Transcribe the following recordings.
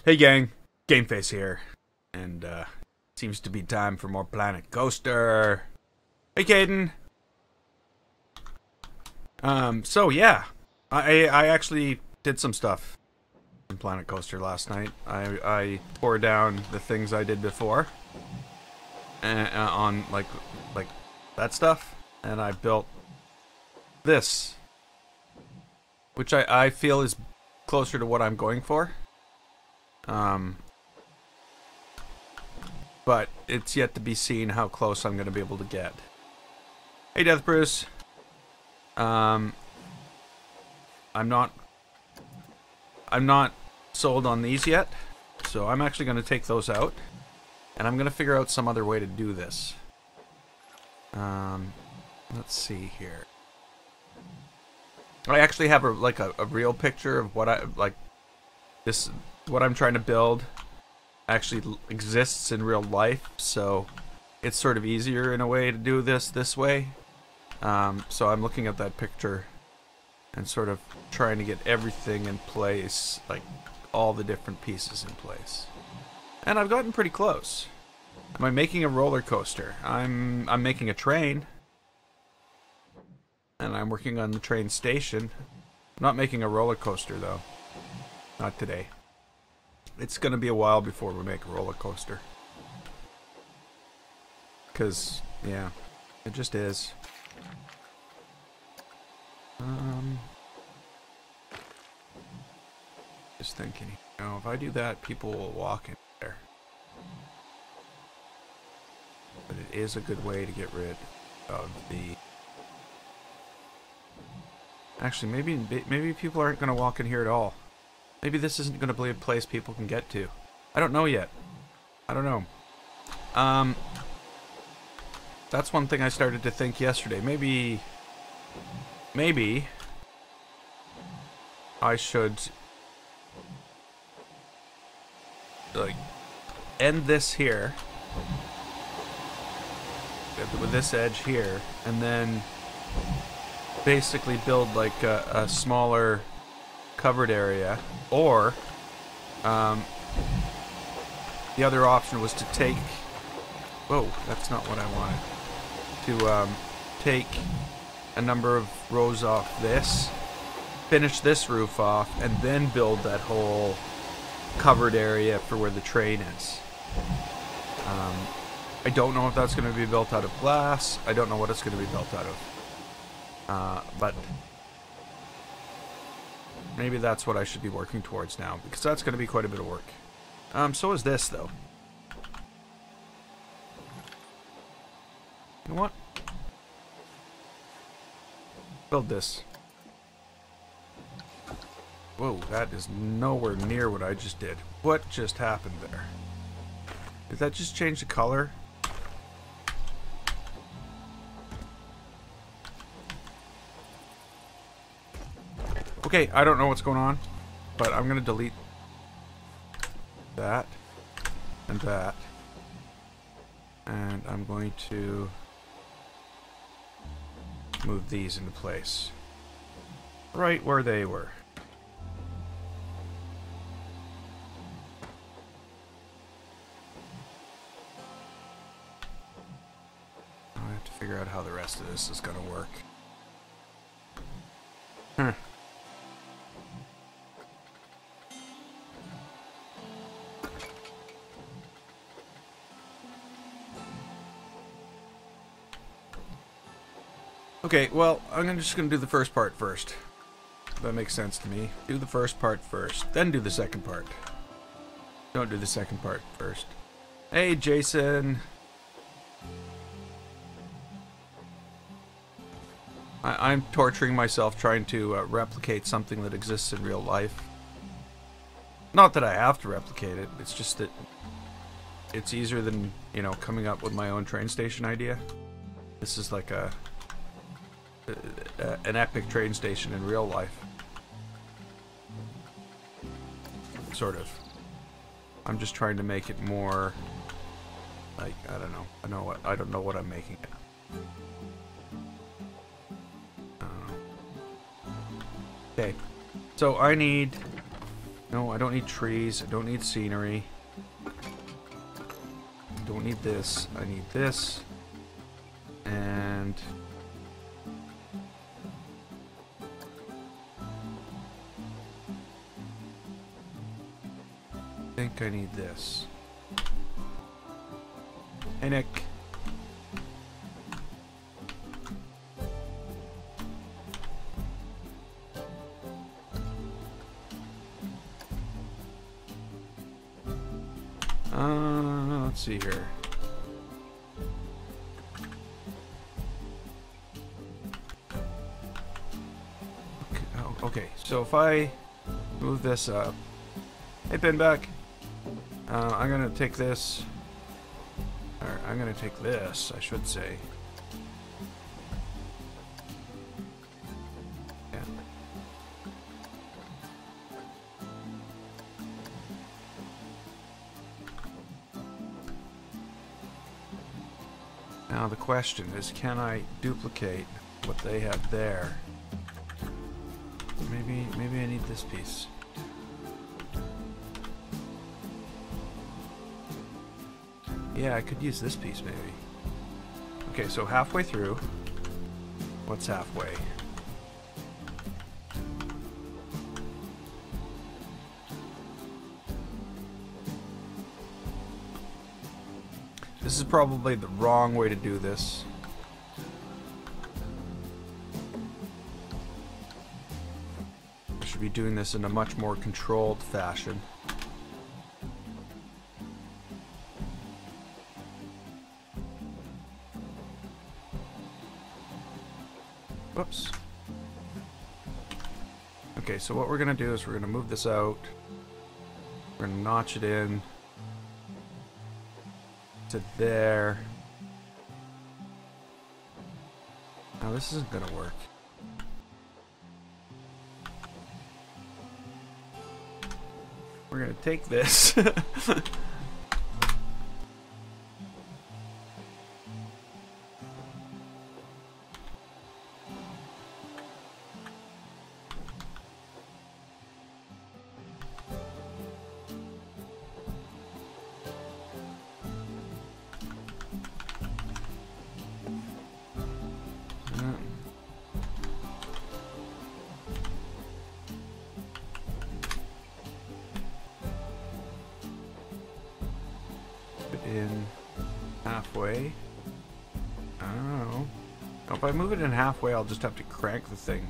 Hey gang, Gameface here, and seems to be time for more Planet Coaster. Hey Caden. So yeah, I actually did some stuff in Planet Coaster last night. I tore down the things I did before, on like that stuff, and I built this, which I feel is closer to what I'm going for. But it's yet to be seen how close I'm going to be able to get. Hey, Death Bruce. I'm not sold on these yet, so I'm actually going to take those out, and I'm going to figure out some other way to do this. Let's see here. I actually have a real picture of what what I'm trying to build actually exists in real life, so it's sort of easier in a way to do this way. So I'm looking at that picture and sort of trying to get everything in place, like all the different pieces in place. And I've gotten pretty close. Am I making a roller coaster? I'm making a train. And I'm working on the train station. I'm not making a roller coaster though. Not today. It's gonna be a while before we make a roller coaster. 'Cause, yeah, it just is. Just thinking, you know, if I do that, people will walk in there. But it is a good way to get rid of the... Actually, maybe people aren't gonna walk in here at all. Maybe this isn't going to be a place people can get to. I don't know yet. I don't know. That's one thing I started to think yesterday. Maybe I should like end this here with this edge here, and then basically build like a smaller covered area, or the other option was to take... Whoa, that's not what I wanted. To take a number of rows off this, finish this roof off, and then build that whole covered area for where the train is. I don't know if that's going to be built out of glass. I don't know what it's going to be built out of. But maybe that's what I should be working towards now, because that's going to be quite a bit of work. So is this, though. You know what? Build this. Whoa, that is nowhere near what I just did. What just happened there? Did that just change the color? Okay, I don't know what's going on, but I'm going to delete that and that. And I'm going to move these into place. Right where they were. I have to figure out how the rest of this is going to work. Okay, well, I'm just going to do the first part first. That makes sense to me. Do the first part first, then do the second part. Don't do the second part first. Hey, Jason. I'm torturing myself trying to replicate something that exists in real life. Not that I have to replicate it, it's just that it's easier than, you know, coming up with my own train station idea. This is like an epic train station in real life. Sort of. I'm just trying to make it more like, I don't know. I don't know what I'm making it. Okay. So I need No, I don't need trees. I don't need scenery. Don't need this. I need this. And... I think I need this. Hey, Nick. Let's see here. Okay, oh, okay, so if I move this up. Hey, Pinback. I'm gonna take this. Or I'm gonna take this, I should say. Yeah. Now the question is, can I duplicate what they have there? Maybe I need this piece. Yeah, I could use this piece maybe. Okay, so halfway through. What's halfway? This is probably the wrong way to do this. I should be doing this in a much more controlled fashion. Whoops. Okay, so what we're gonna do is we're gonna move this out. We're gonna notch it in to there. Now this isn't gonna work. We're gonna take this. In halfway. I don't know. If I move it in halfway, I'll just have to crank the thing.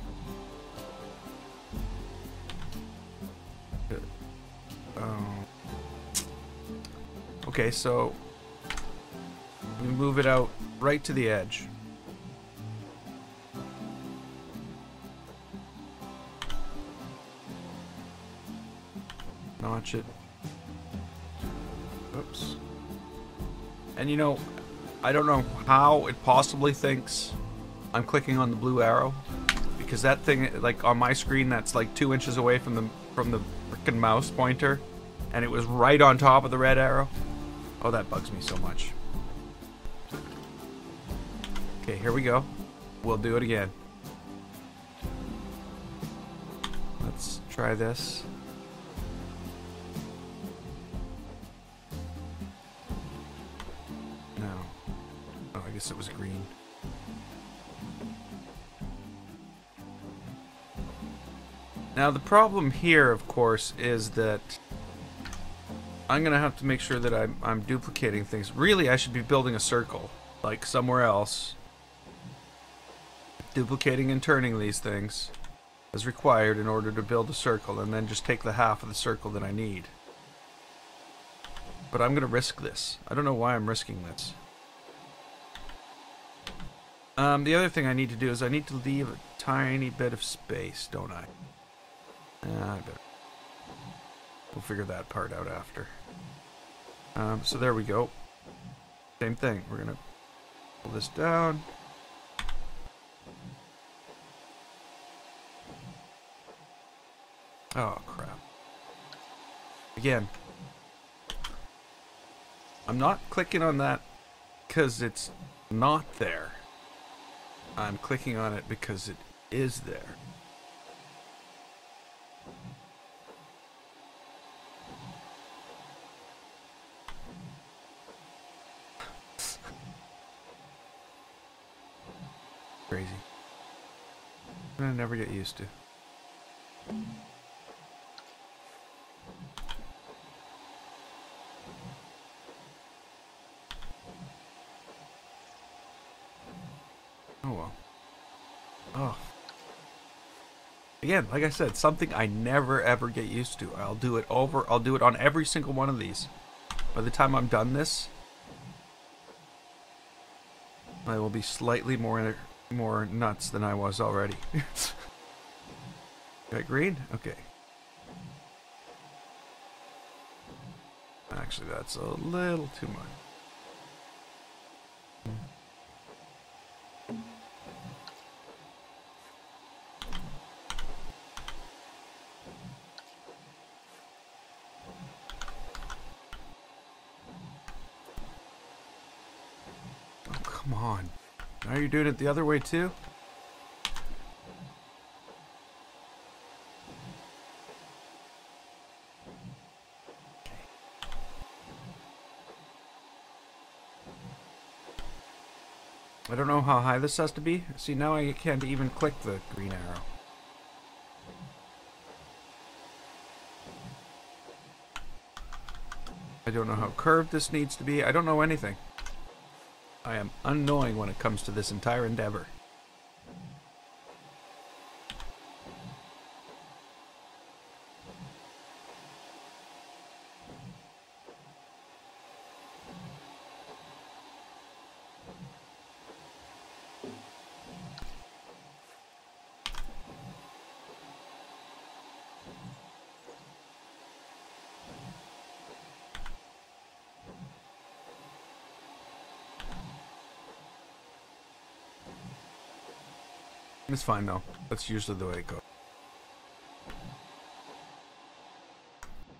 Okay, so we move it out right to the edge. Notch it. Oops. And you know, I don't know how it possibly thinks I'm clicking on the blue arrow, because that thing, like on my screen, that's like 2 inches away from the frickin' mouse pointer, and it was right on top of the red arrow. Oh, that bugs me so much. Okay, here we go. We'll do it again. Let's try this. I guess it was green. Now the problem here, of course, is that I'm gonna have to make sure that I'm duplicating things. Really, I should be building a circle, like somewhere else. Duplicating and turning these things is required in order to build a circle, and then just take the half of the circle that I need. But I'm gonna risk this. I don't know why I'm risking this. The other thing I need to do is I need to leave a tiny bit of space, don't I? I better. We'll figure that part out after. So there we go. Same thing. We're gonna pull this down. Oh, crap. Again. I'm not clicking on that because it's not there. I'm clicking on it because it is there. I never get used to. Oh well. Oh. Again, like I said, something I never ever get used to. I'll do it on every single one of these. By the time I'm done this, I will be slightly more nuts than I was already. Got green? Okay. Actually, that's a little too much. Oh, come on. Now you're doing it the other way too? I don't know how high this has to be. See, now I can't even click the green arrow. I don't know how curved this needs to be. I don't know anything. I am unknowing when it comes to this entire endeavor. It's fine though. That's usually the way it goes.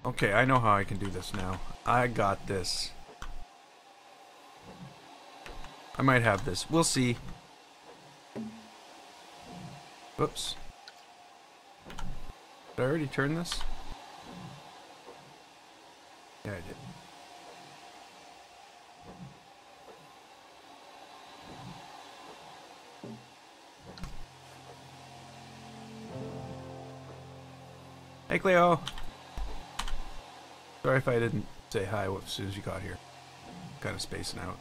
Okay, I know how I can do this now. I got this. I might have this. We'll see. Whoops. Did I already turn this? Yeah, I did. Hey, Cleo. Sorry if I didn't say hi as soon as you got here. Kind of spacing out.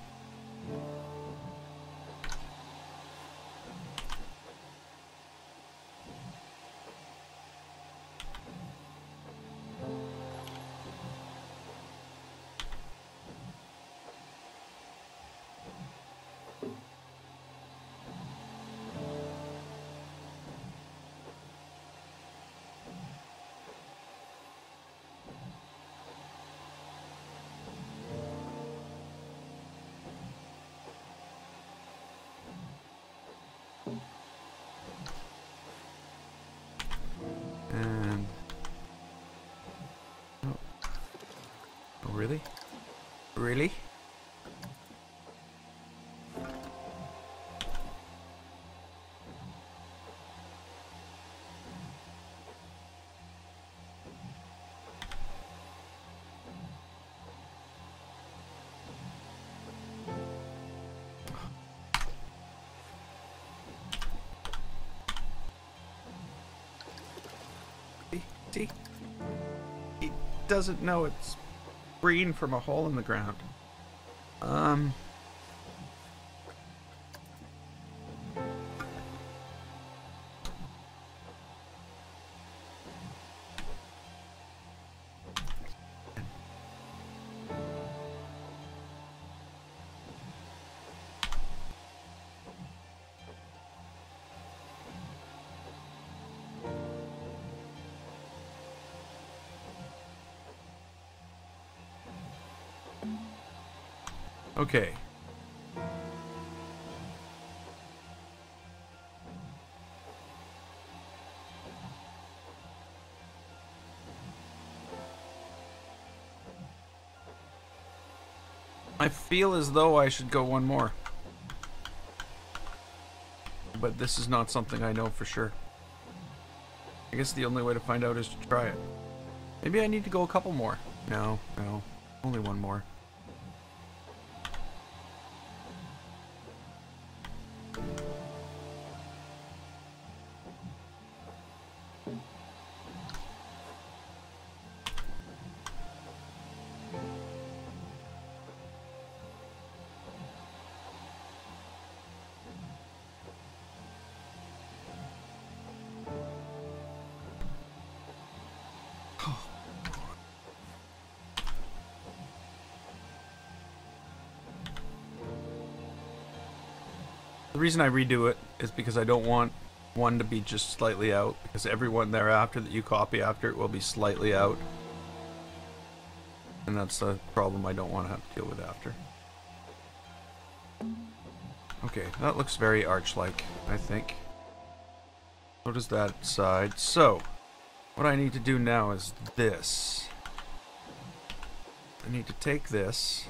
And oh, really? Really? See? He doesn't know it's green from a hole in the ground. Okay. I feel as though I should go one more. But this is not something I know for sure. I guess the only way to find out is to try it. Maybe I need to go a couple more. No, no. Only one more. The reason I redo it is because I don't want one to be just slightly out, because every one thereafter that you copy after it will be slightly out. And that's a problem I don't want to have to deal with after. Okay, that looks very arch-like, I think. So does that side. So, what I need to do now is this. I need to take this.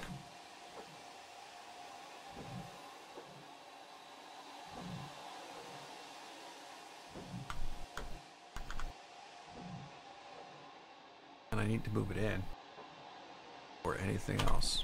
And I need to move it in. Or anything else.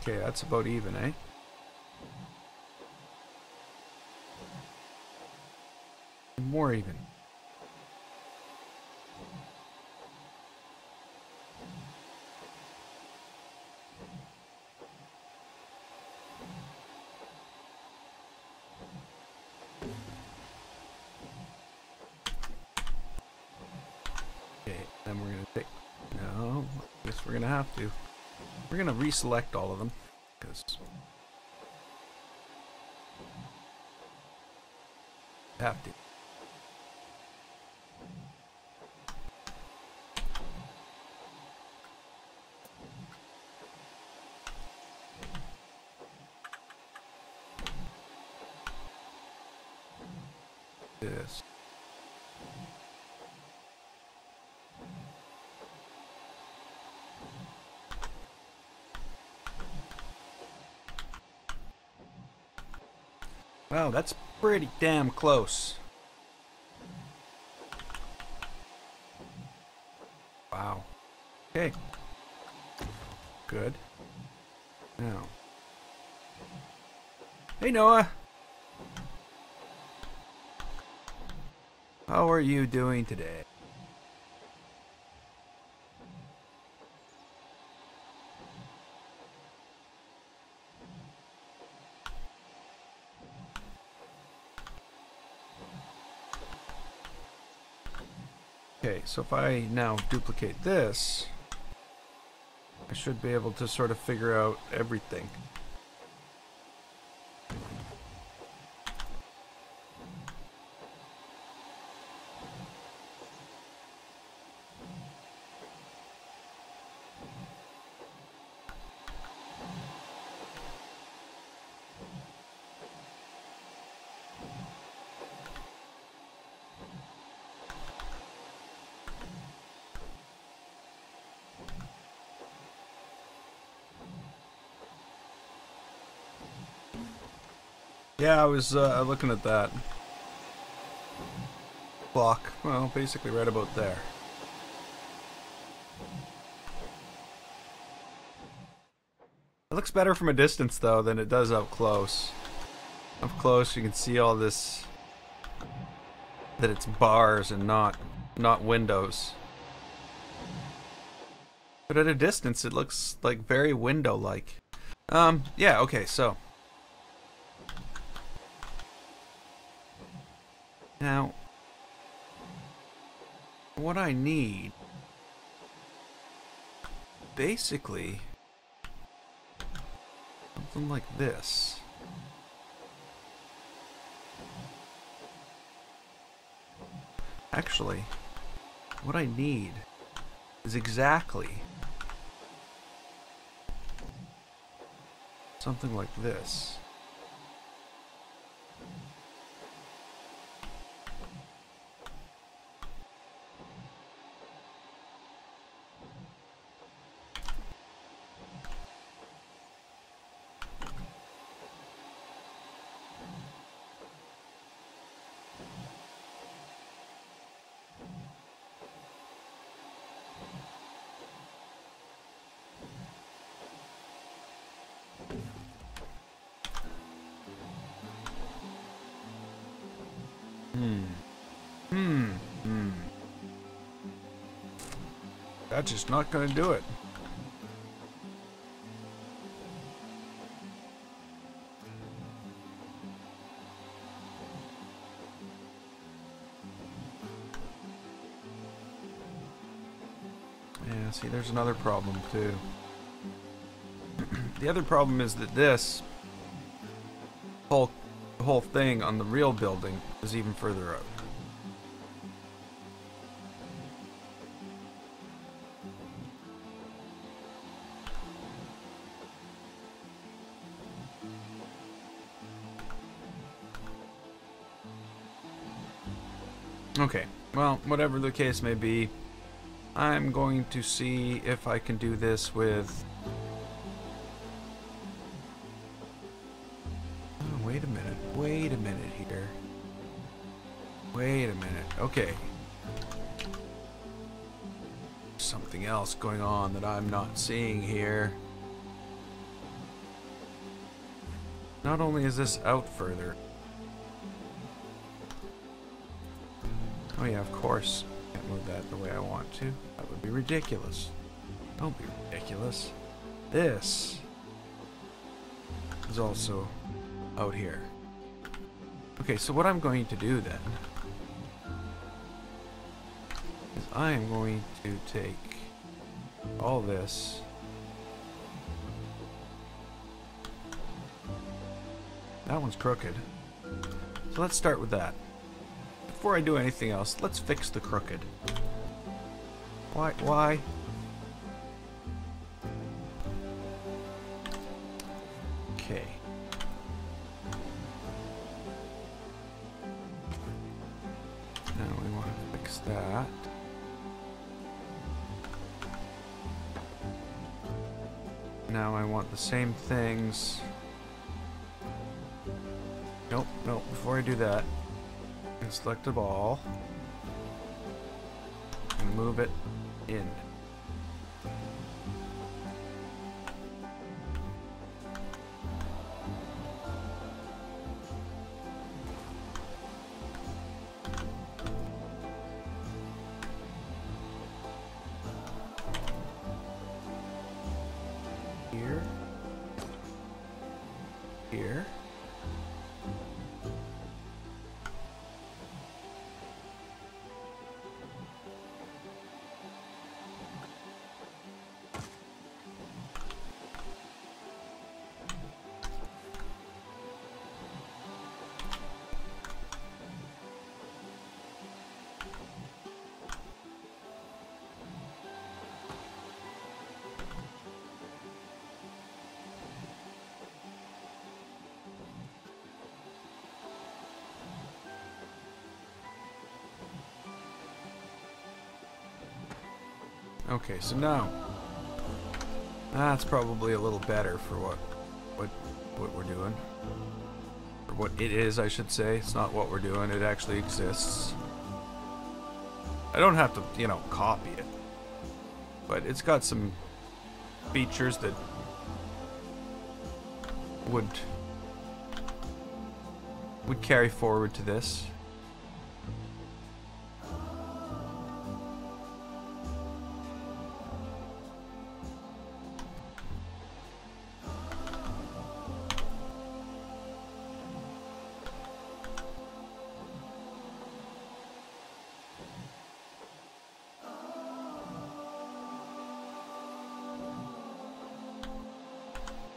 Okay, that's about even, eh? More even. Okay, then we're gonna take... No, I guess we're gonna have to. We're gonna reselect all of them, because... have to. This. Wow, that's pretty damn close. Wow. Okay. Good. Now. Hey, Noah. How are you doing today? Okay, so if I now duplicate this, I should be able to sort of figure out everything. Yeah, I was looking at that clock. Well, basically right about there. It looks better from a distance, though, than it does up close. Up close, you can see all this, that it's bars and not windows. But at a distance, it looks like very window-like. Yeah, okay, so. Now, what I need, basically, something like this. Actually, what I need is exactly something like this. Hmm. That's just not gonna do it. Yeah, see, there's another problem too. The other problem is that this whole thing on the real building is even further out. Okay, well, whatever the case may be, I'm going to see if I can do this with... Oh, wait a minute here. Wait a minute, okay. Something else going on that I'm not seeing here. Not only is this out further... Oh yeah, of course. Can't move that the way I want to. That would be ridiculous. Don't be ridiculous. This is also out here. Okay, so what I'm going to do then is I am going to take all this. That one's crooked. So let's start with that. Before I do anything else, let's fix the crooked. Why? Okay. Now we want to fix that. Now I want the same things. Nope, before I do that, select a ball and move it in. Here. Here. Okay, so now that's probably a little better for what we're doing. Or what it is, I should say. It's not what we're doing, it actually exists. I don't have to, you know, copy it. But it's got some features that would carry forward to this.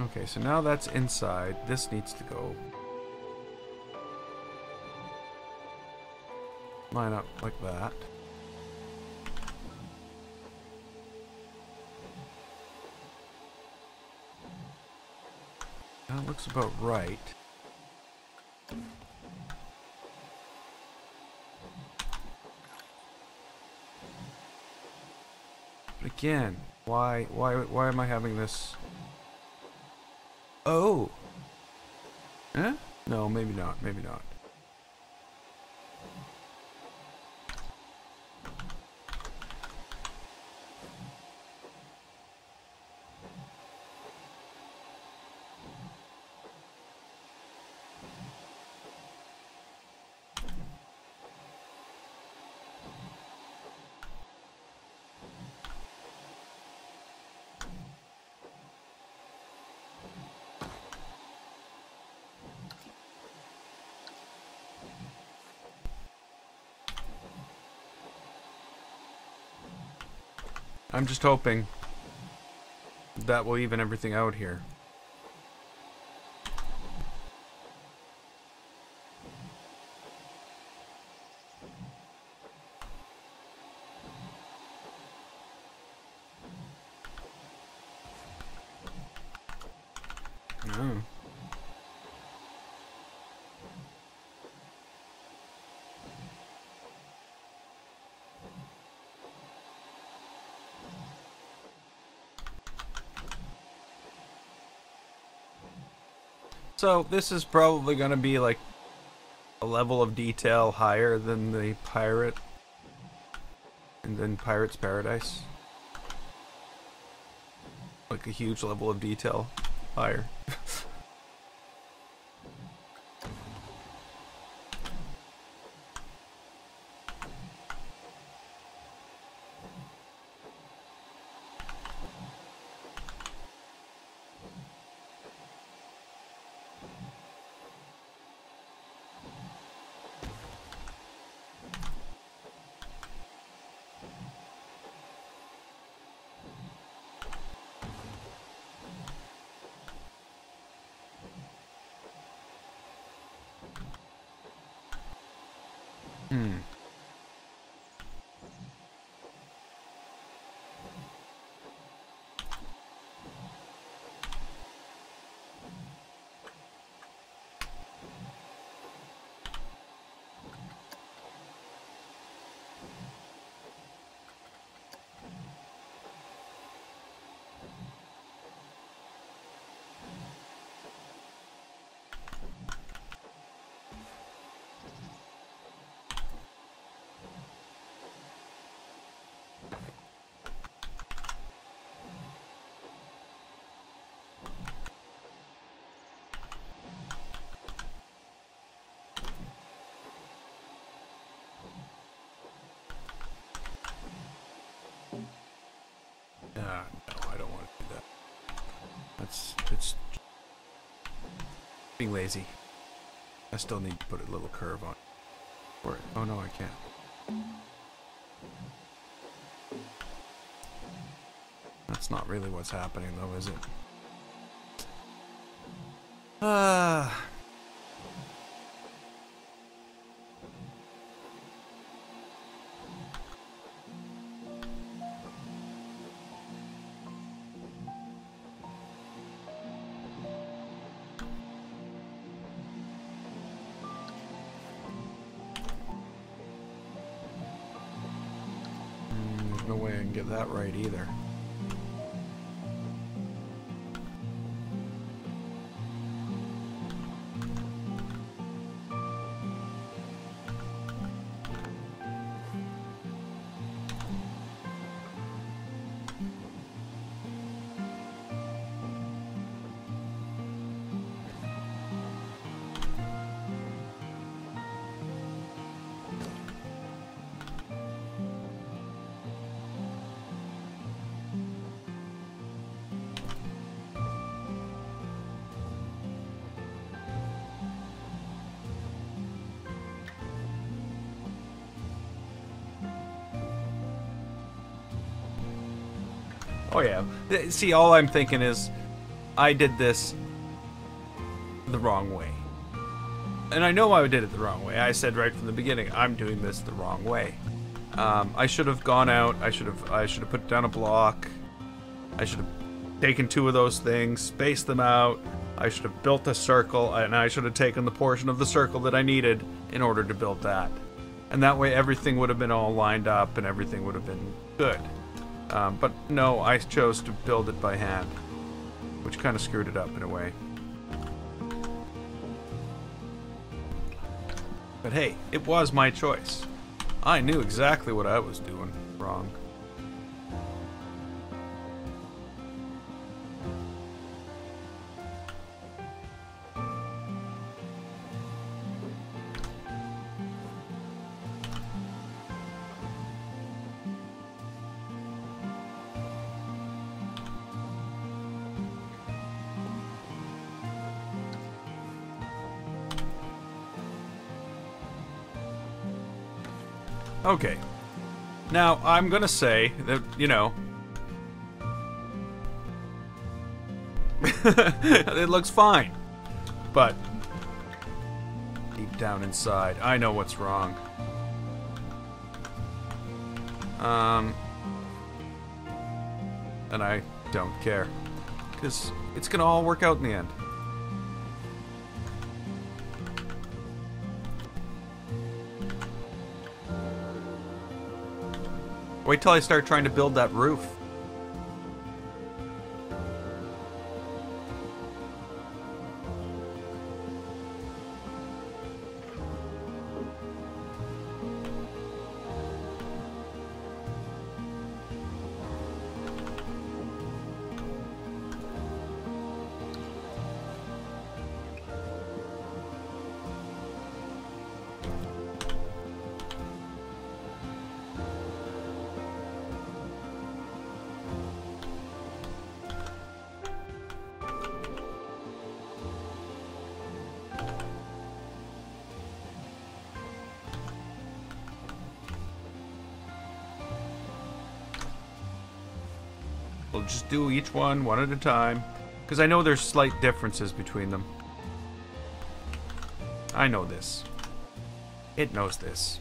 Okay, so now that's inside. This needs to go line up like that. That looks about right. But again, why am I having this? Oh. Huh? No, maybe not. Maybe not. I'm just hoping that will even everything out here. Oh. So this is probably going to be like a level of detail higher than the pirate and then Pirate's Paradise. Like a huge level of detail higher. No, I don't want to do that. It's being lazy. I still need to put a little curve on. Or oh no, I can't. That's not really what's happening though, is it? There's no way I can get that right either. Oh yeah. See, all I'm thinking is, I did this the wrong way. And I know I did it the wrong way. I said right from the beginning, I'm doing this the wrong way. I should have gone out, I should have put down a block. I should have taken two of those things, spaced them out. I should have built a circle, and I should have taken the portion of the circle that I needed in order to build that. And that way everything would have been all lined up and everything would have been good. But no, I chose to build it by hand, which kind of screwed it up in a way. But hey, it was my choice. I knew exactly what I was doing wrong. Okay. Now, I'm gonna say that, you know, It looks fine. But deep down inside, I know what's wrong. And I don't care. Because it's gonna all work out in the end. Wait till I start trying to build that roof. We'll just do each one at a time. Because I know there's slight differences between them. I know this. It knows this.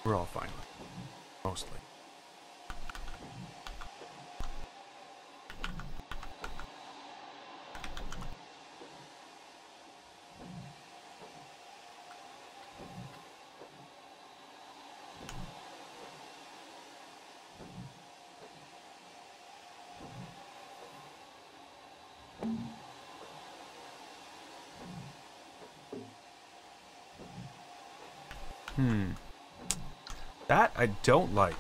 We're all fine with it. Mostly. That I don't like.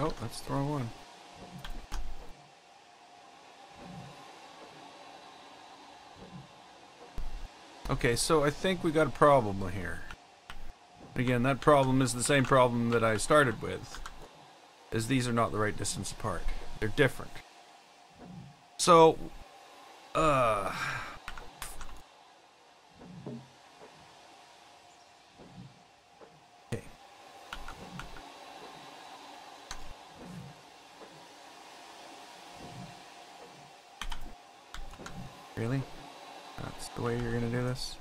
Oh, let's throw one. Okay, so I think we got a problem here. Again, that problem is the same problem that I started with. Is these are not the right distance apart. They're different. So, okay. Really? That's the way you're gonna do this?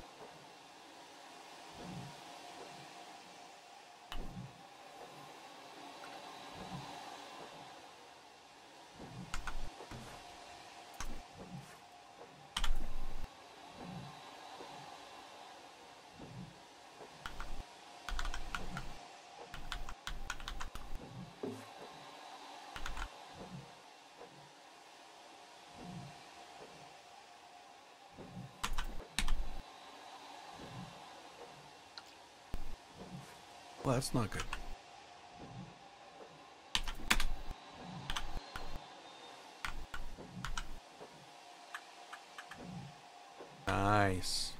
Well, that's not good. Nice.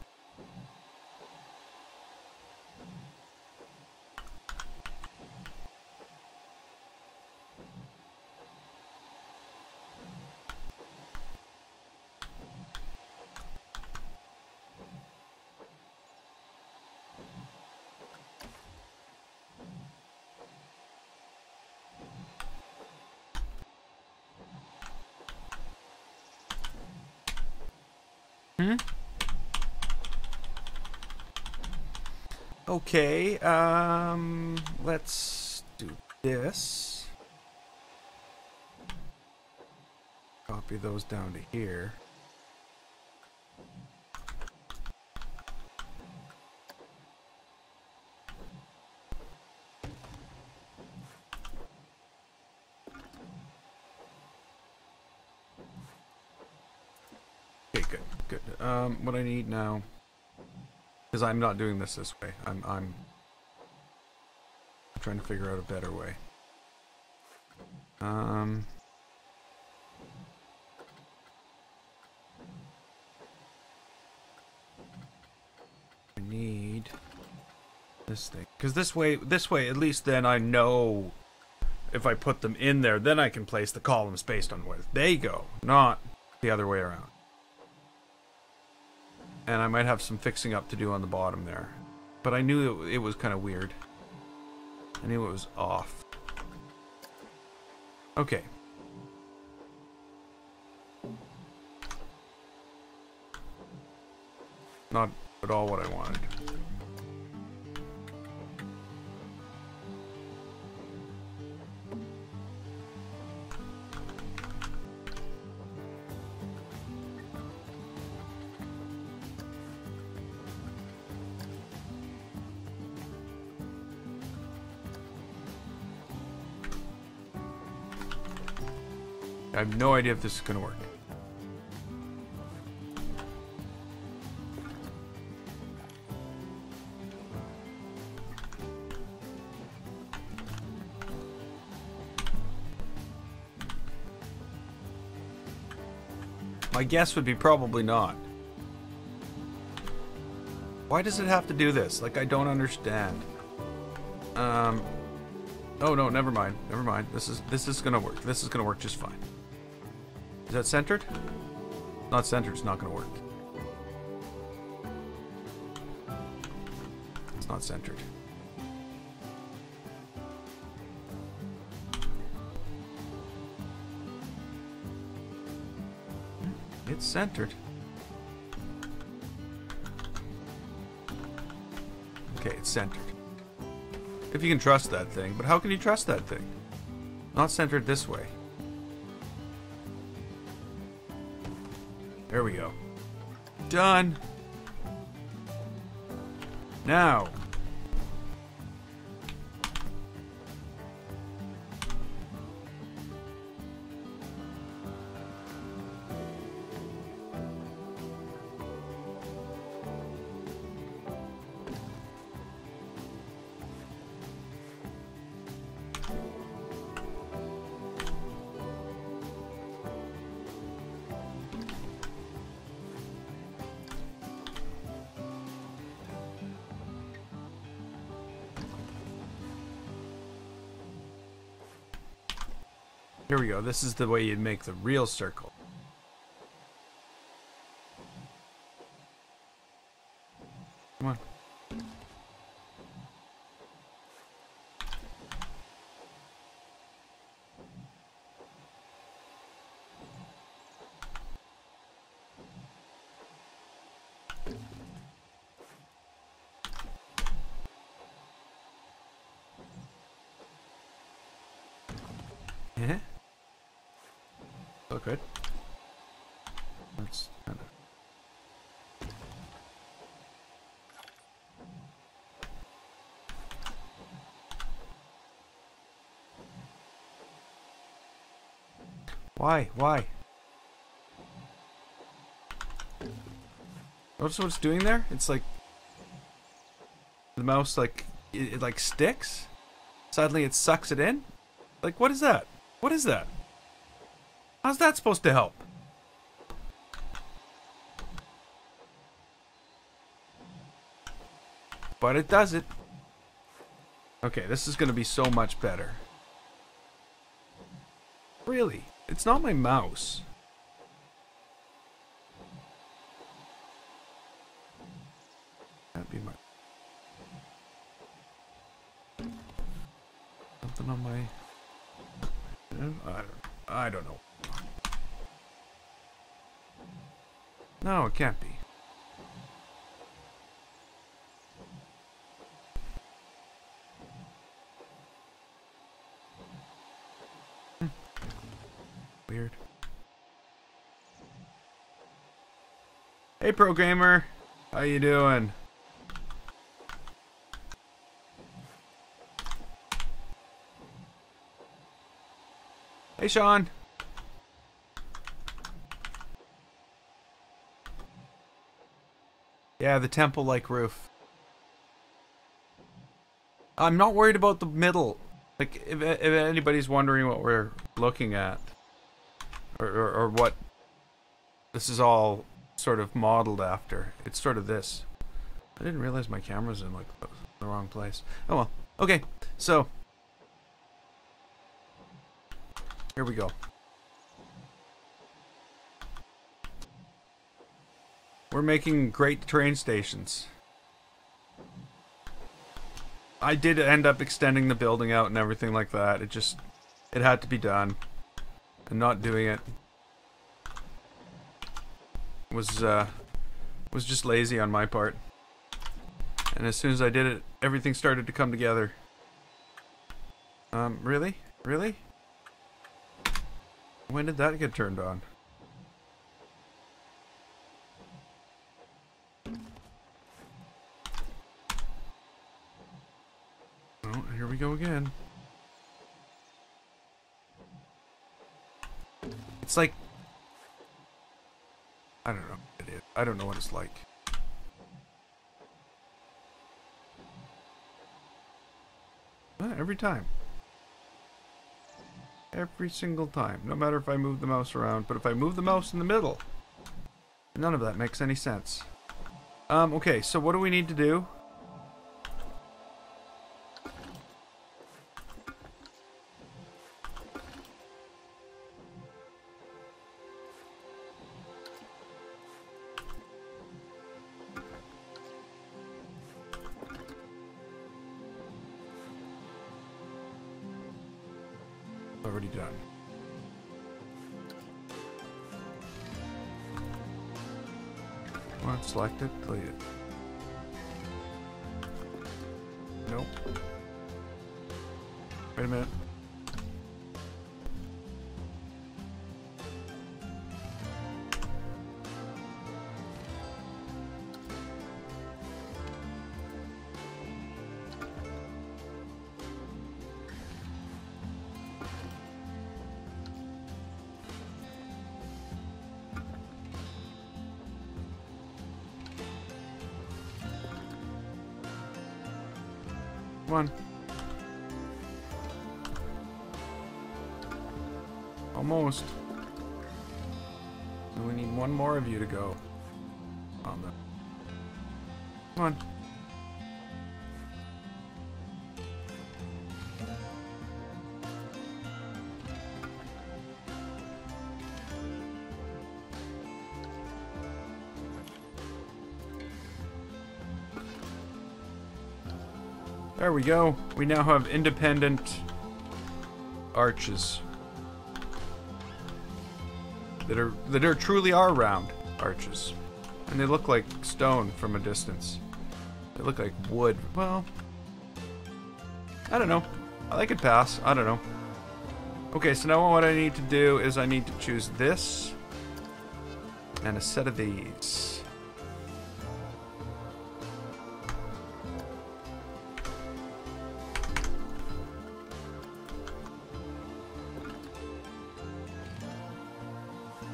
Okay, let's do this. Copy those down to here. Okay, good, good. What I need now because I'm not doing this way. I'm trying to figure out a better way. I need this thing, because this way at least then I know if I put them in there, then I can place the columns based on where they go, not the other way around. And I might have some fixing up to do on the bottom there, but I knew it was kind of weird. I knew it was off. Okay. Not at all what I wanted. I have no idea if this is going to work. My guess would be probably not. Why does it have to do this? Like, I don't understand. Oh no, never mind. Never mind. This is gonna work. This is gonna work just fine. Is that centered? Not centered, it's not gonna work. It's not centered. It's centered. Okay, it's centered. If you can trust that thing, but how can you trust that thing? Not centered this way. There we go. Done. Now. Here we go. This is the way you'd make the real circle. Come on. Yeah. Oh, good. That's kind of... Why? Why? Notice what it's doing there? It's like... The mouse, like... It like sticks? Suddenly it sucks it in? Like, what is that? What is that? How's that supposed to help? But it does it. Okay, this is going to be so much better. Really? It's not my mouse. That'd be my... Something on my... I don't know. No, it can't be. Weird. Hey, programmer. How you doing? Hey, Sean. Yeah, the temple-like roof. I'm not worried about the middle. Like, if anybody's wondering what we're looking at, or what this is all sort of modeled after, it's sort of this. I didn't realize my camera's in, like, the wrong place. Oh well. Okay, so here we go. We're making great train stations. I did end up extending the building out and everything like that. It had to be done. And not doing it was just lazy on my part. And as soon as I did it, everything started to come together. Really? Really? When did that get turned on? Oh, here we go again. It's like, I don't know what it is. I don't know what it's like. Every time. Every single time. No matter if I move the mouse around. But if I move the mouse in the middle, none of that makes any sense. Okay, so what do we need to do? Already done. Come on, select it, delete it. Nope. Wait a minute. Come on. Almost. So we need one more of you to go on the. Come on. There we go. We now have independent arches that are truly round arches, and they look like stone from a distance. They look like wood. Well, I don't know. I could pass. I don't know. Okay, so now what I need to do is I need to choose this and a set of these.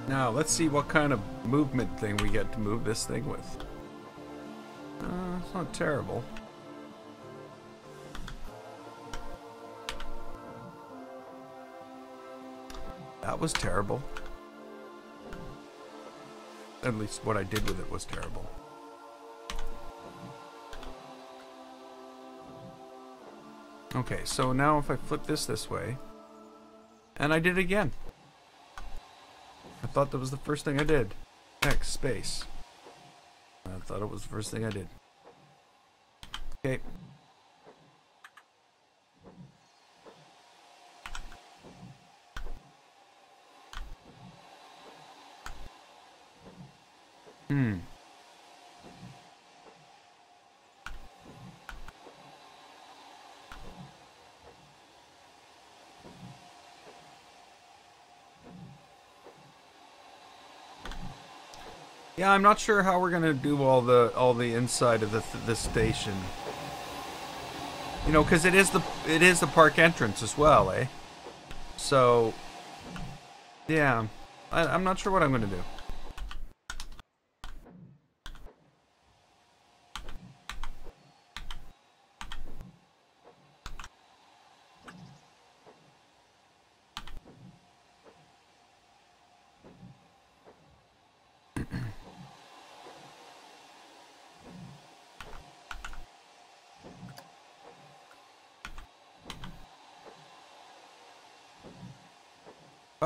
Now, let's see what kind of movement thing we get to move this thing with. It's not terrible. That was terrible. At least what I did with it was terrible. Okay, so now if I flip this way, and I did it again. I thought that was the first thing I did. X space. I thought it was the first thing I did. Okay. Yeah, I'm not sure how we're gonna do all the inside of the station. You know, because it is the park entrance as well, eh? So, yeah, I'm not sure what I'm gonna do.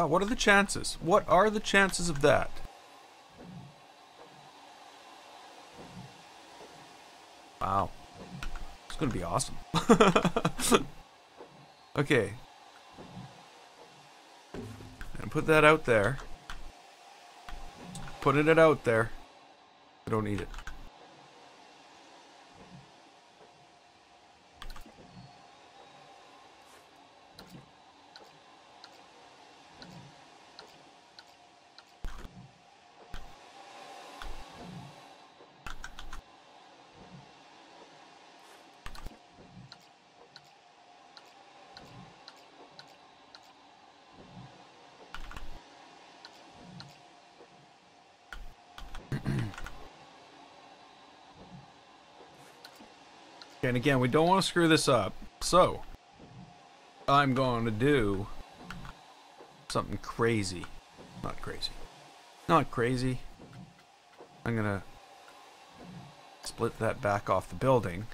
What are the chances? What are the chances of that? Wow. It's gonna be awesome. Okay. And put that out there. Putting it out there. I don't need it. And again, we don't want to screw this up, so I'm going to do something crazy. Not crazy. Not crazy. I'm going to split that back off the building.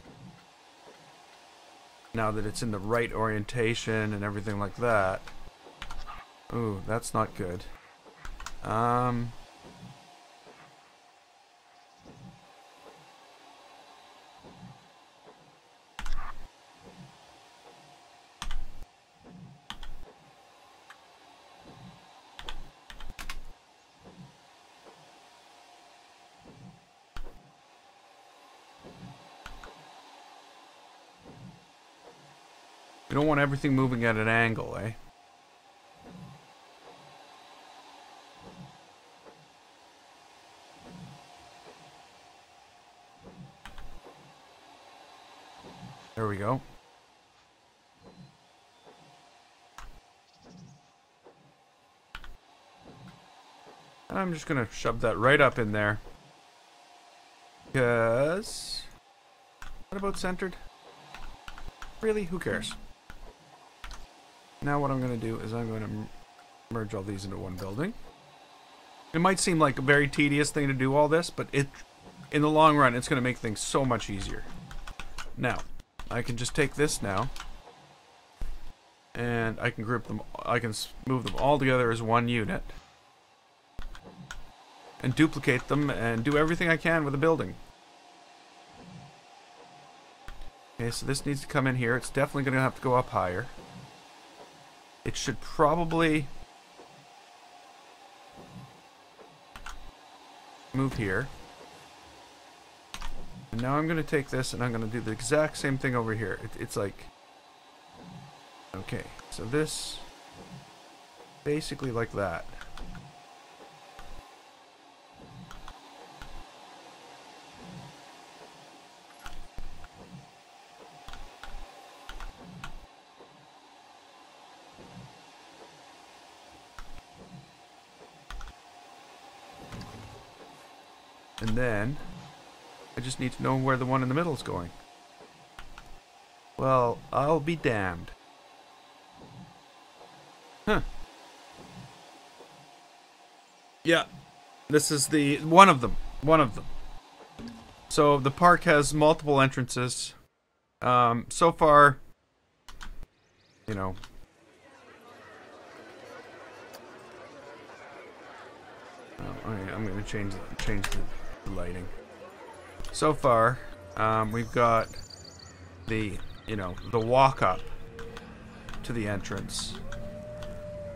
Now that it's in the right orientation and everything like that. Ooh, that's not good. We don't want everything moving at an angle, eh? There we go. And I'm just gonna shove that right up in there. Because... What about centered? Really? Who cares? Now what I'm going to do is I'm going to merge all these into one building. It might seem like a very tedious thing to do all this, but in the long run, it's going to make things so much easier. Now, I can just take this now, and I can group them, I can move them all together as one unit, and duplicate them, and do everything I can with the building. Okay, so this needs to come in here. It's definitely going to have to go up higher. It should probably move here. And now I'm going to take this and I'm going to do the exact same thing over here. It's like... Okay, so this... Basically like that. And then, I just need to know where the one in the middle is going. Well, I'll be damned. Huh. Yeah, this is the one of them. One of them. So the park has multiple entrances. So far, you know. I'm going to change the lighting. So far, we've got the, you know, the walk up to the entrance,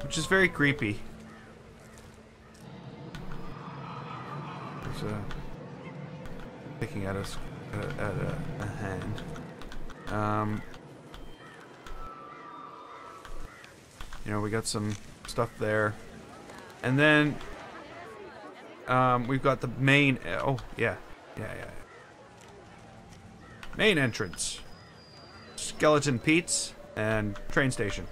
which is very creepy. There's picking at us at a hand. You know, we got some stuff there, and then we've got the main. Oh yeah. Main entrance, Skeleton Pete's, and train station.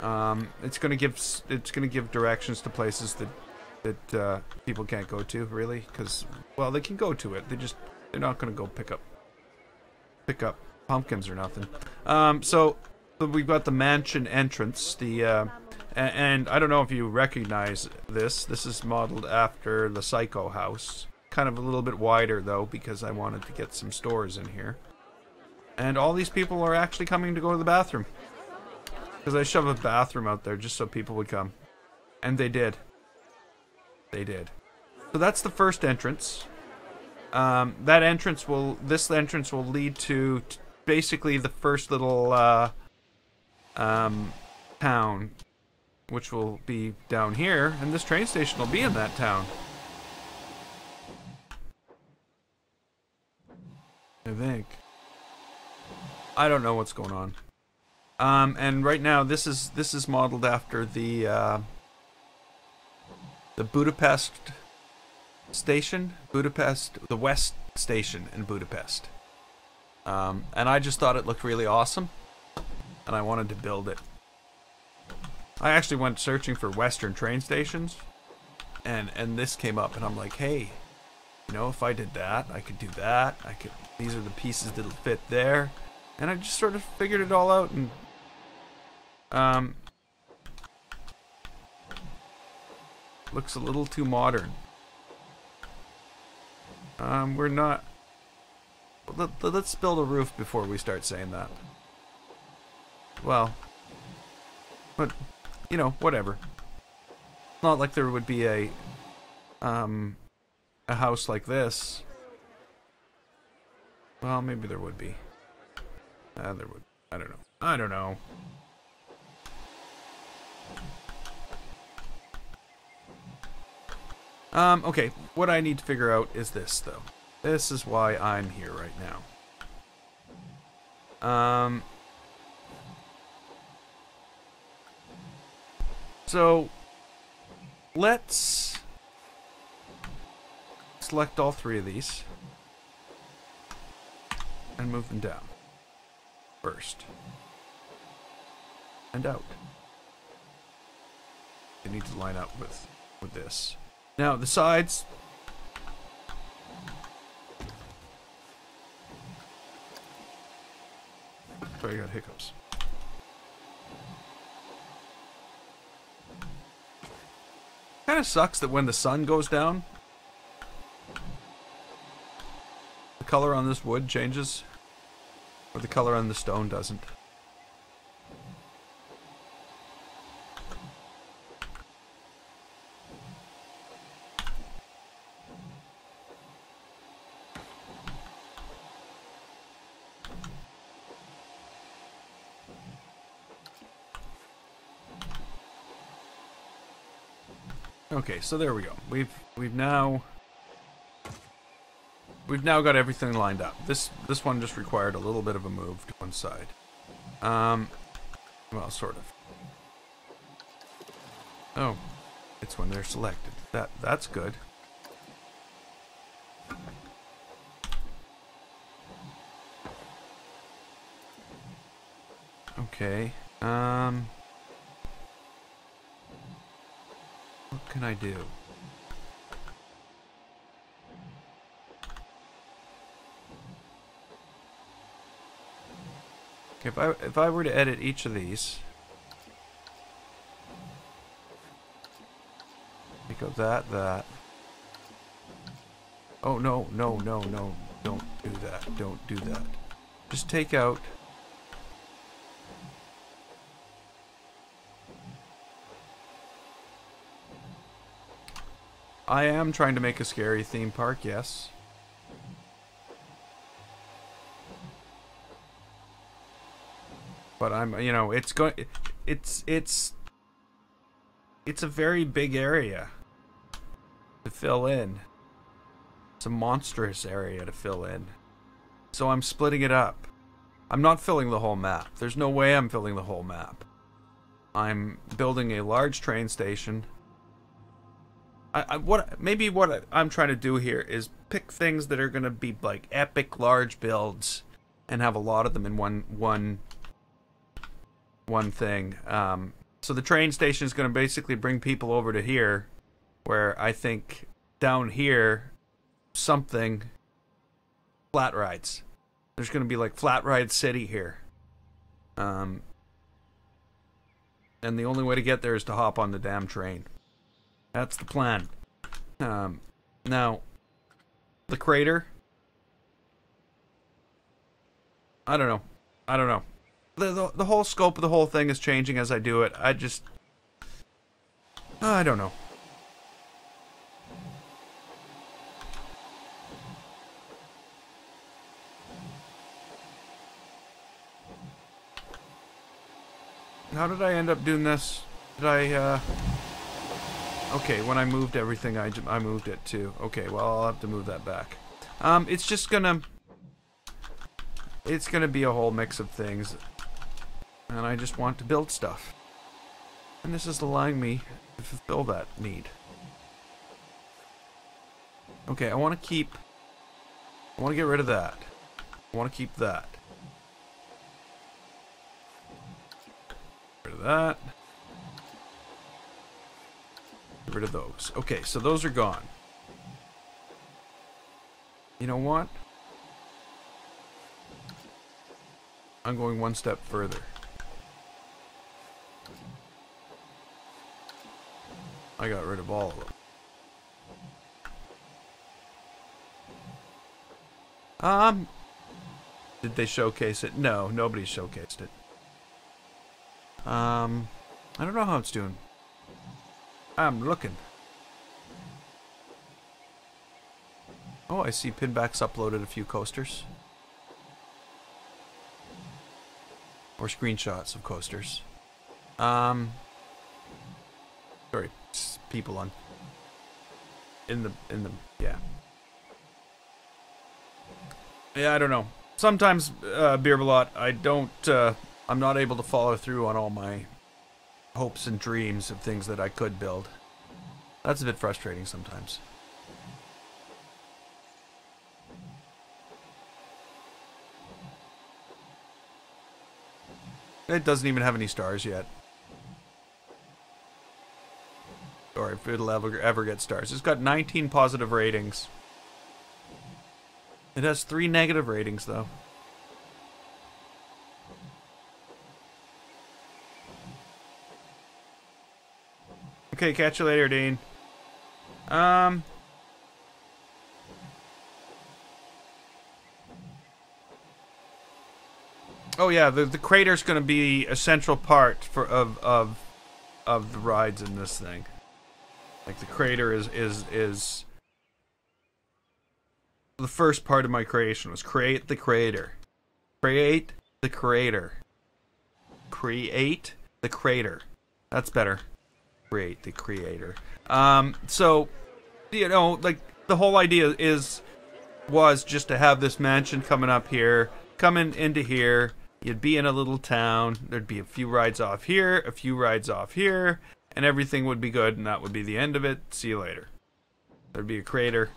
It's gonna give directions to places that people can't go to, really, because, well, they can go to it. They're not gonna go pick up pumpkins or nothing. So we've got the mansion entrance. And I don't know if you recognize this. This is modeled after the Psycho house. Kind of a little bit wider, though, because I wanted to get some stores in here. And all these people are actually coming to go to the bathroom. Because I shove a bathroom out there just so people would come. And they did. They did. So that's the first entrance. This entrance will lead to basically the first little town, which will be down here, and this train station will be in that town. I think. I don't know what's going on. And right now this is modeled after the Budapest station, the West station in Budapest. And I just thought it looked really awesome, and I wanted to build it. I actually went searching for Western train stations, and this came up, and I'm like, hey, you know, if I did that, I could do that. These are the pieces that'll fit there, and I just sort of figured it all out, and looks a little too modern. We're not. Let's build a roof before we start saying that. Well, but you know, whatever. Not like there would be a house like this. Well, maybe there would be. There would. I don't know. I don't know. Okay, what I need to figure out is this, though. This is why I'm here right now. So, let's select all three of these and move them down first and out. They need to line up with this. Now the sides. Sorry, I got hiccups. Kind of sucks that when the sun goes down, the color on this wood changes, or the color on the stone doesn't. Okay, so there we go. We've now got everything lined up. This one just required a little bit of a move to one side. Well, sort of. Oh, it's when they're selected. That's good. Okay. What can I do? Okay, if I were to edit each of these, think of that. Oh no, don't do that. Don't do that. Just take out. I am trying to make a scary theme park, yes. But I'm, you know, it's a very big area to fill in. It's a monstrous area to fill in. So I'm splitting it up. I'm not filling the whole map. There's no way I'm filling the whole map. I'm building a large train station. What I'm trying to do here is pick things that are going to be like epic large builds and have a lot of them in one thing. So the train station is going to basically bring people over to here, where I think down here something flat rides. There's going to be like Flat Ride City here. And the only way to get there is to hop on the damn train. That's the plan. Now, the crater. I don't know. the whole scope of the whole thing is changing as I do it. I don't know. How did I end up doing this? Did I, okay, when I moved everything, I moved it too. Okay, well, I'll have to move that back. It's just gonna... It's gonna be a whole mix of things. And I just want to build stuff. And this is allowing me to fulfill that need. Okay, I want to get rid of that. I want to keep that. Get rid of that. Get rid of those. Okay, so those are gone. You know what? I'm going one step further. I got rid of all of them. Did they showcase it? No, nobody showcased it. I don't know how it's doing. I'm looking. Oh, I see Pinback's uploaded a few coasters. Or screenshots of coasters. Sorry, people on yeah. Yeah, I don't know. Sometimes, Beerbalot, I'm not able to follow through on all my hopes and dreams of things that I could build. That's a bit frustrating sometimes. It doesn't even have any stars yet. Or if it'll ever get stars. It's got 19 positive ratings. It has 3 negative ratings, though. Okay, catch you later, Dean. Oh yeah, the crater's gonna be a central part of the rides in this thing. Like the crater is the first part of my creation was create the crater. Create the crater. Create the crater. That's better. Create the creator. So, you know, like the whole idea was just to have this mansion coming up here, coming into here. You'd be in a little town. There'd be a few rides off here, a few rides off here, and everything would be good, and that would be the end of it. See you later. There'd be a crater.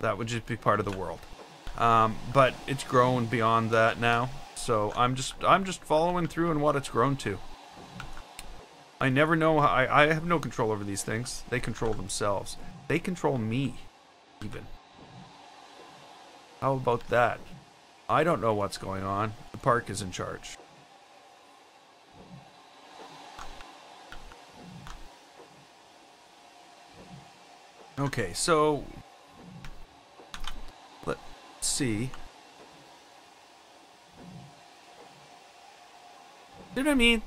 That would just be part of the world. But it's grown beyond that now, so I'm just following through on what it's grown to. I never know. I have no control over these things. They control themselves. They control me, even. How about that? I don't know what's going on. The park is in charge. Okay, so let's see. You know what I mean?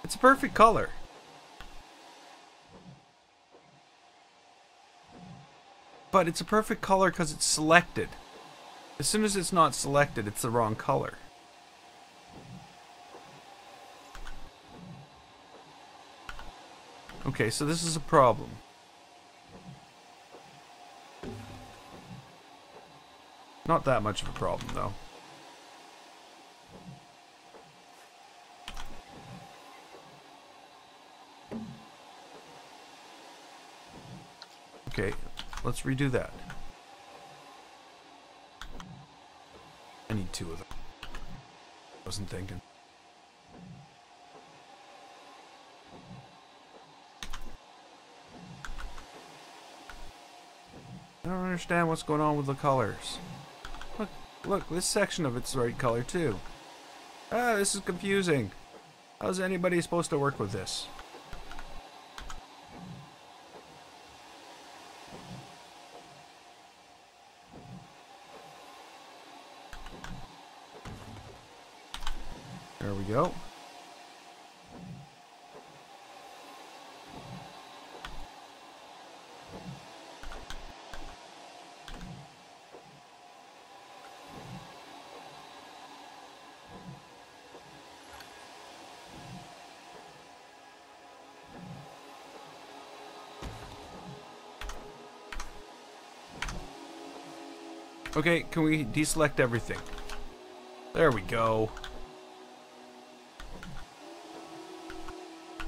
It's a perfect color. But it's a perfect color because it's selected. As soon as it's not selected, it's the wrong color. Okay, so this is a problem. Not that much of a problem, though. Okay, let's redo that. I need 2 of them. Wasn't thinking. I don't understand what's going on with the colors. Look, this section of it's the right color too. Ah, this is confusing. How's anybody supposed to work with this? There we go. Okay, can we deselect everything? There we go.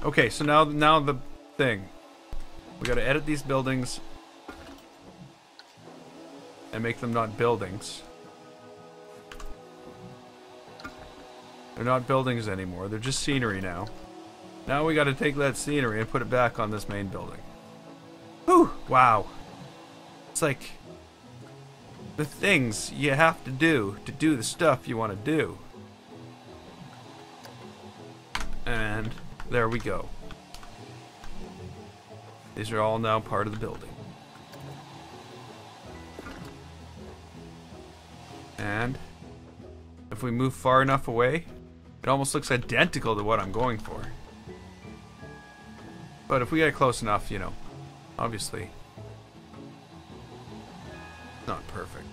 Okay, so now the thing. We gotta edit these buildings and make them not buildings. They're not buildings anymore, they're just scenery now. Now we gotta take that scenery and put it back on this main building. Whew! Wow. It's like the things you have to do the stuff you want to do. And there we go. These are all now part of the building. And if we move far enough away, it almost looks identical to what I'm going for. But if we get close enough, you know, obviously, not perfect.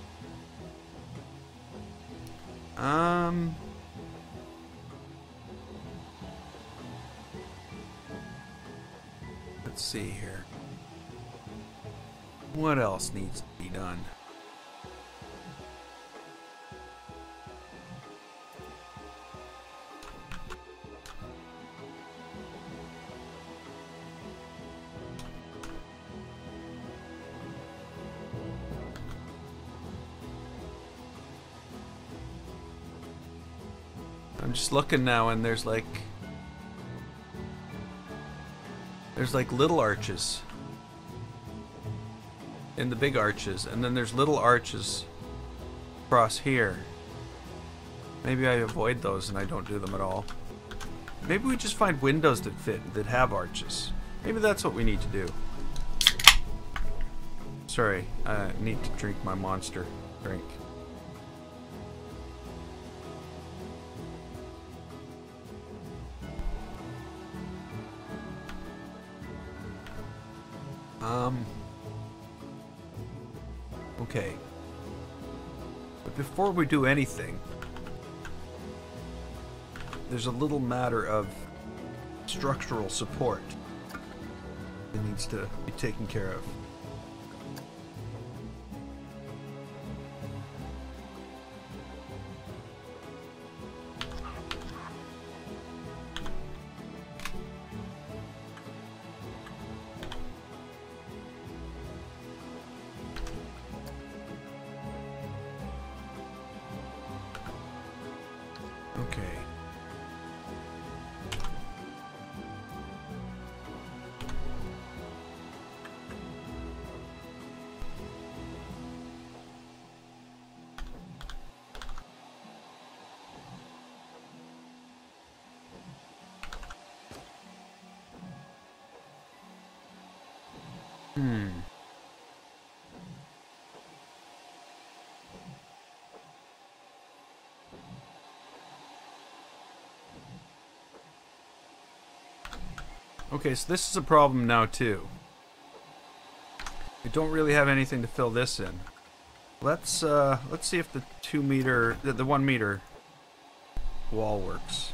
Let's see here. What else needs to be done? I'm just looking now and there's like little arches in the big arches, and then there's little arches across here. Maybe I avoid those and I don't do them at all. Maybe we just find windows that fit, that have arches. Maybe that's what we need to do. Sorry, I need to drink my monster drink. Okay. But before we do anything, there's a little matter of structural support that needs to be taken care of. Okay. Okay, so this is a problem now too. We don't really have anything to fill this in. Let's see if the 2 meter, the 1 meter wall works.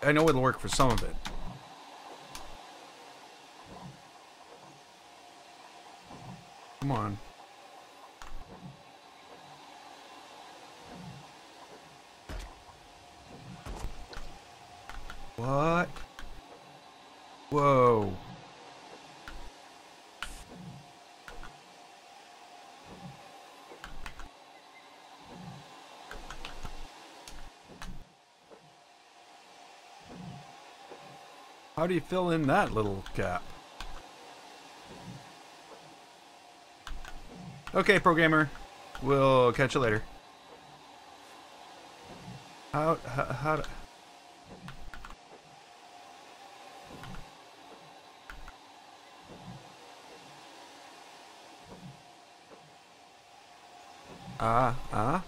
I know it'll work for some of it. Come on. What? Whoa. How do you fill in that little gap? Okay, pro gamer. We'll catch you later. How Ah, ah.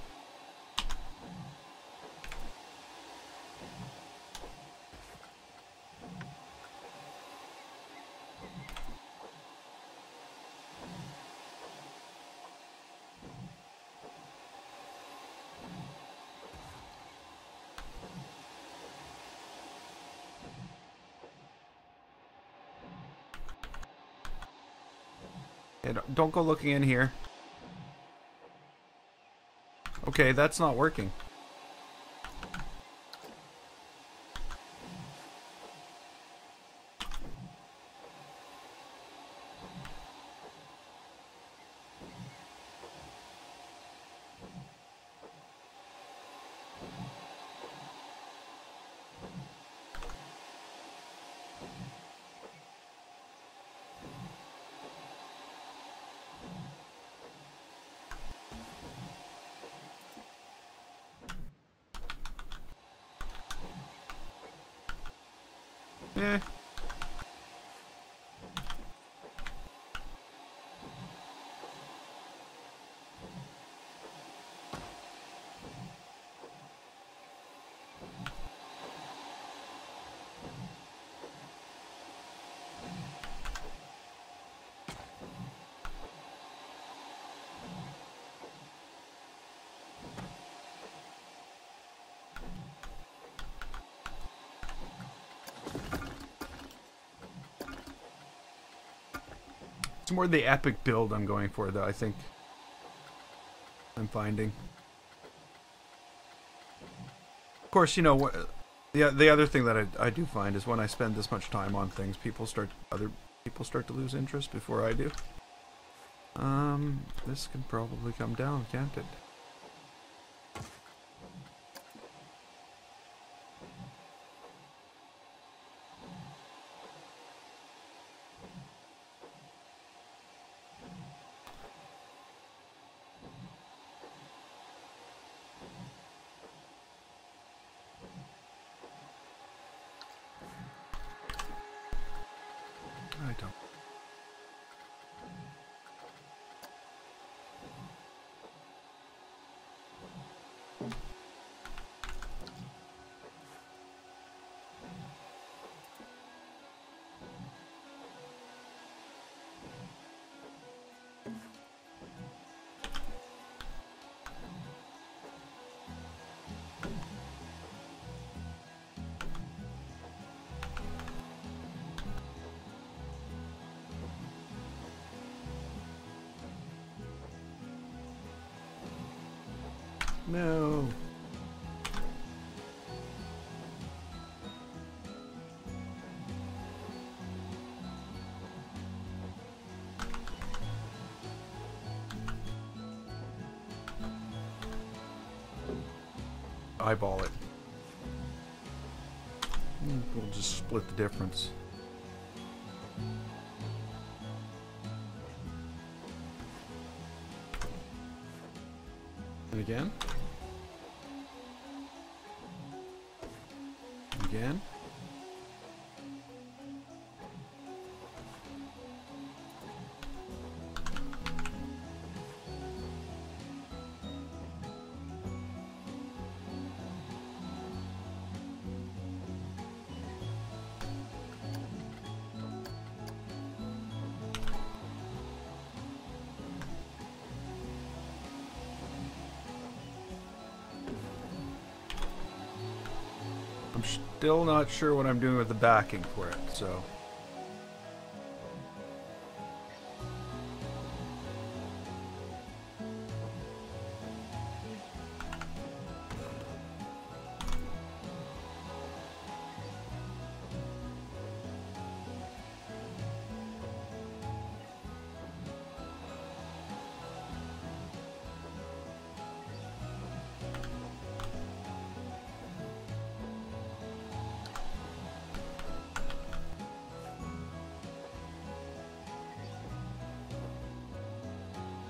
Hey, don't go looking in here. Okay, that's not working. Eh. It's more the epic build I'm going for, though, I think. I'm finding. Of course, you know, the other thing that I do find is when I spend this much time on things, other people start to lose interest before I do. This can probably come down, can't it? I don't. No. Eyeball it. We'll just split the difference. And again. Again. I'm still not sure what I'm doing with the backing for it, so...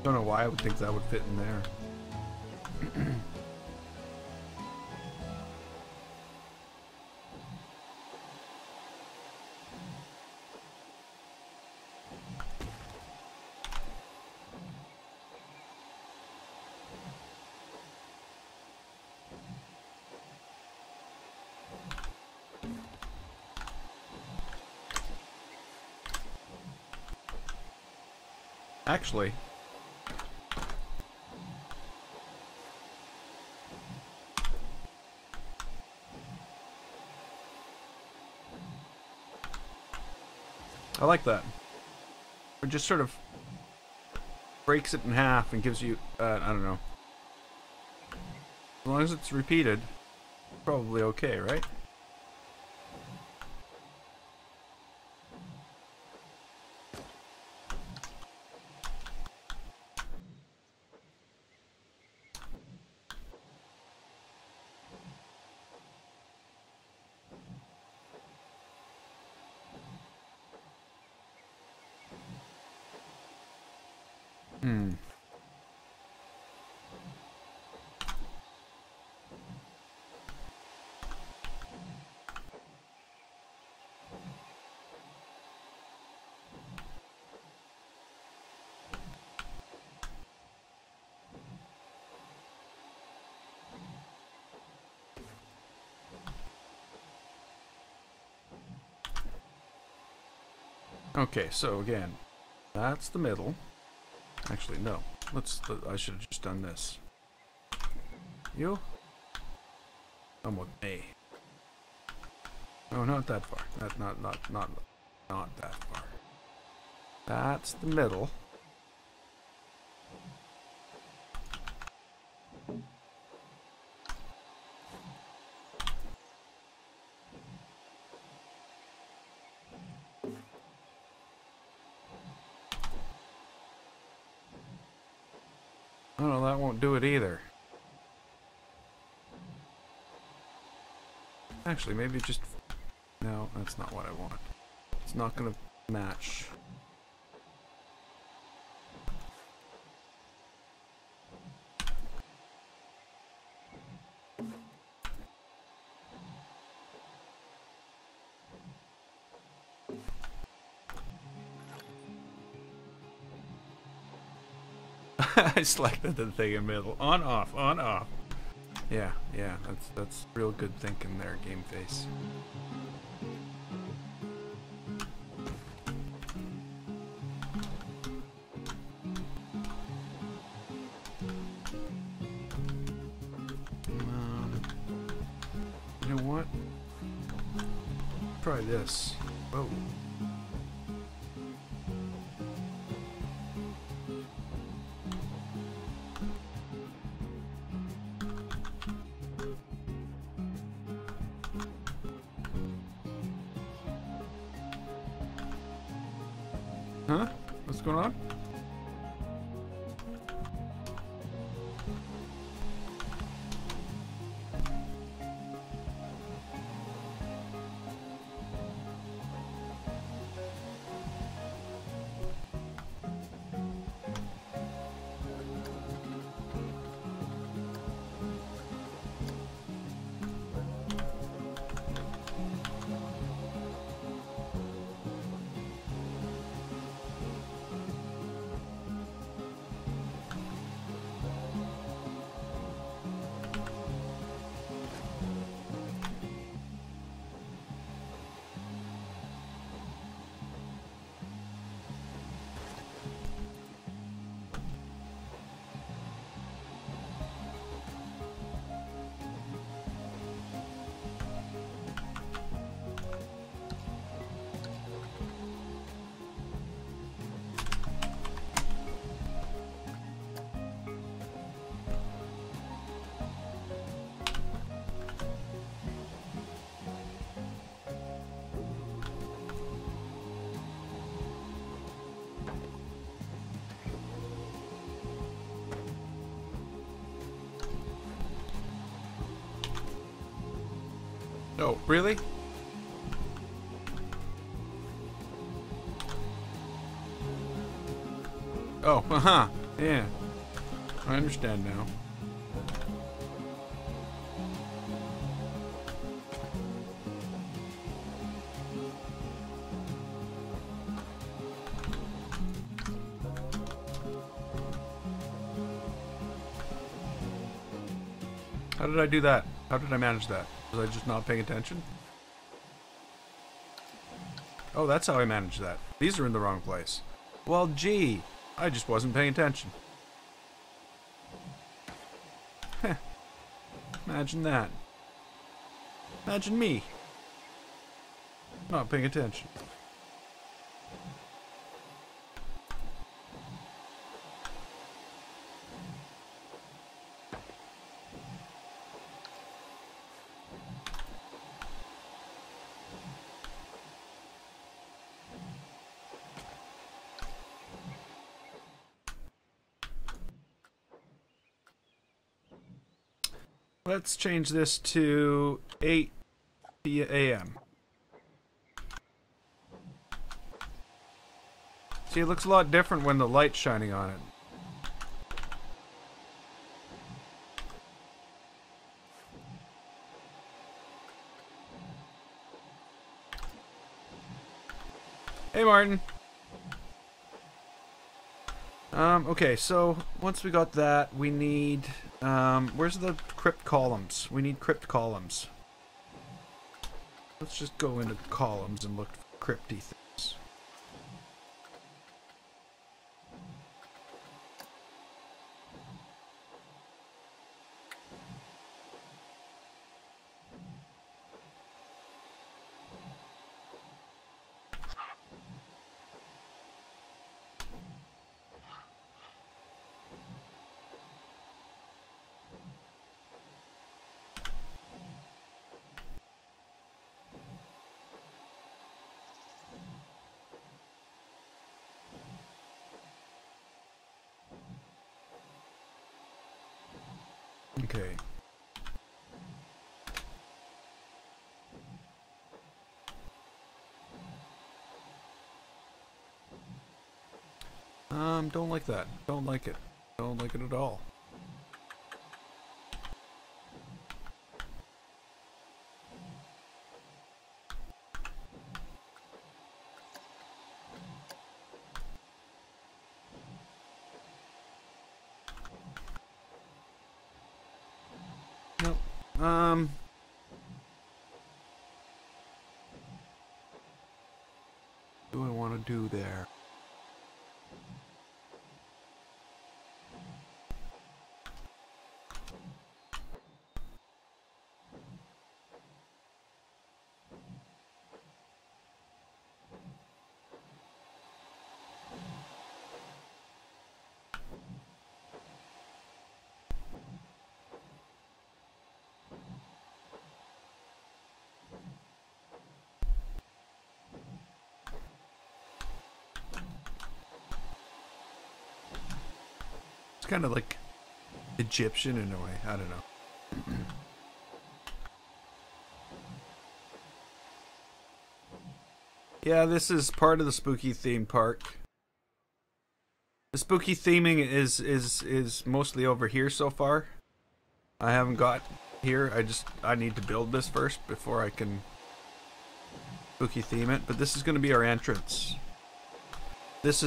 Don't know why I would think that would fit in there. Actually, I like that. It just sort of breaks it in half and gives you, I don't know. As long as it's repeated, probably okay, right? Okay, so again, that's the middle. Actually, no. I should have just done this. You? Come with me. No, not that far. Not that far. That's the middle. Oh, no, that won't do it either. Actually, maybe just... No, that's not what I want. It's not gonna match. I selected the thing in the middle. On, off, on, off. Yeah, that's real good thinking there, Game Face. You know what? Try this. Whoa. Huh? What's going on? Oh, really? Oh, uh-huh. Yeah. I understand now. How did I do that? How did I manage that? Was I just not paying attention? Oh, that's how I managed that. These are in the wrong place. Well, gee. I just wasn't paying attention. Heh. Imagine that. Imagine me. Not paying attention. Let's change this to 8 a.m. See, it looks a lot different when the light's shining on it. Hey, Martin. Okay, so once we got that, we need, where's the crypt columns? We need crypt columns. Let's just go into columns and look for crypty things. Okay. Don't like that. Don't like it. Don't like it at all. Nope. What do I want to do there? It's kind of like Egyptian in a way. I don't know. Yeah, this is part of the spooky theme park. The spooky theming is mostly over here so far. I haven't got here. I need to build this first before I can spooky theme it. But this is going to be our entrance. This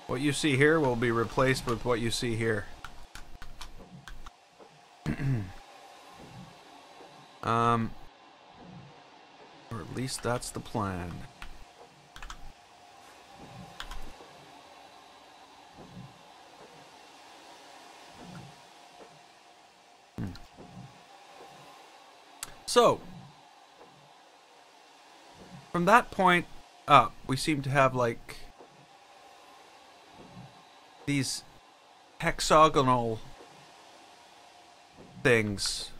what you see here will be replaced with what you see here. Or at least that's the plan. So, from that point up, we seem to have like these hexagonal things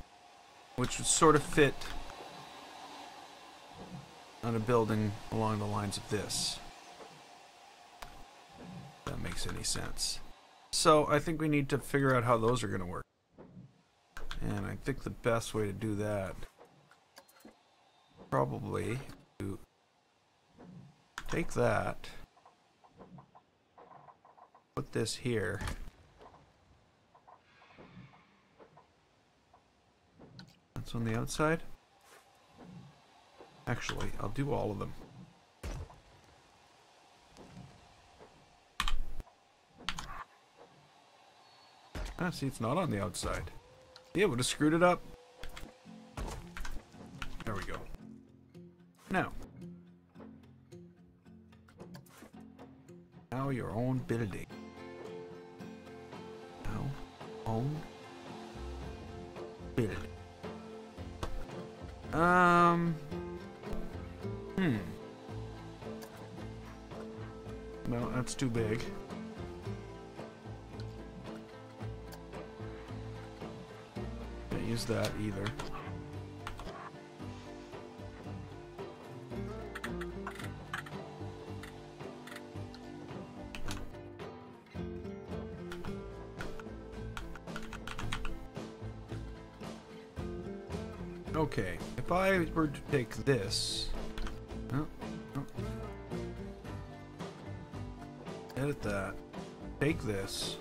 which would sort of fit on a building along the lines of this. If that makes any sense. So I think we need to figure out how those are going to work. And I think the best way to do that probably to take that, put this here. That's on the outside. Actually, I'll do all of them. Ah, see, it's not on the outside. Yeah, would have screwed it up. There we go. Now, Now your own building. Now own building. No, that's too big. Can't use that either. Okay, if I were to take this, edit that, take this,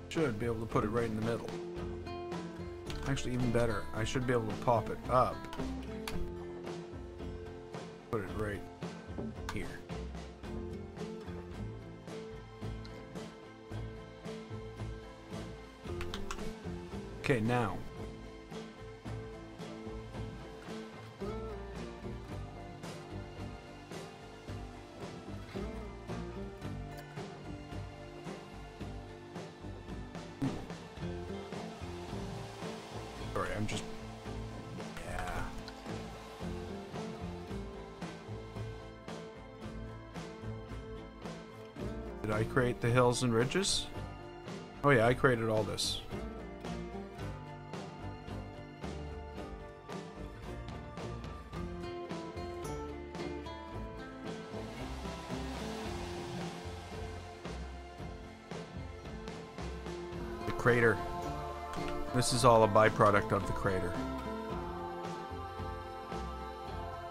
should be able to put it right in the middle. Actually, even better, I should be able to pop it up. Put it right here. Okay, now. Sorry, I'm just... Yeah. Did I create the hills and ridges? Oh yeah, I created all this. The crater. This is all a byproduct of the crater.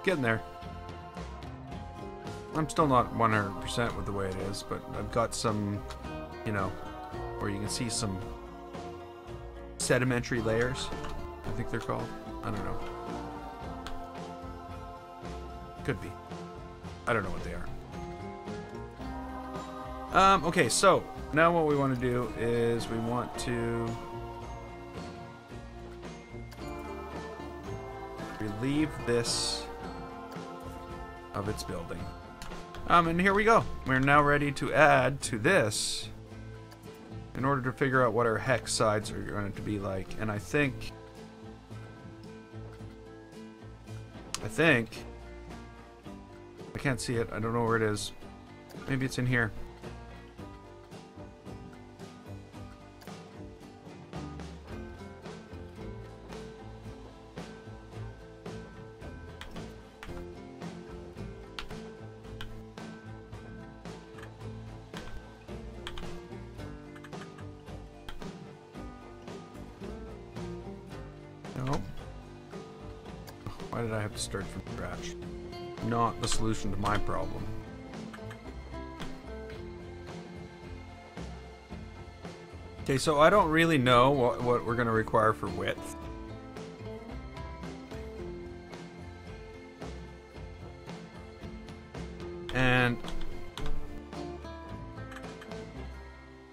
Getting there. I'm still not 100% with the way it is, but I've got some, you know, where you can see some sedimentary layers, I think they're called. I don't know. Could be. I don't know what they are. Okay, so now what we want to do is we want to relieve this of its building. And here we go. We're now ready to add to this in order to figure out what our hex sides are going to be like. And I think I can't see it. I don't know where it is. Maybe it's in here. No. Why did I have to start from scratch? Not the solution to my problem. Okay, so I don't really know what we're going to require for width. And...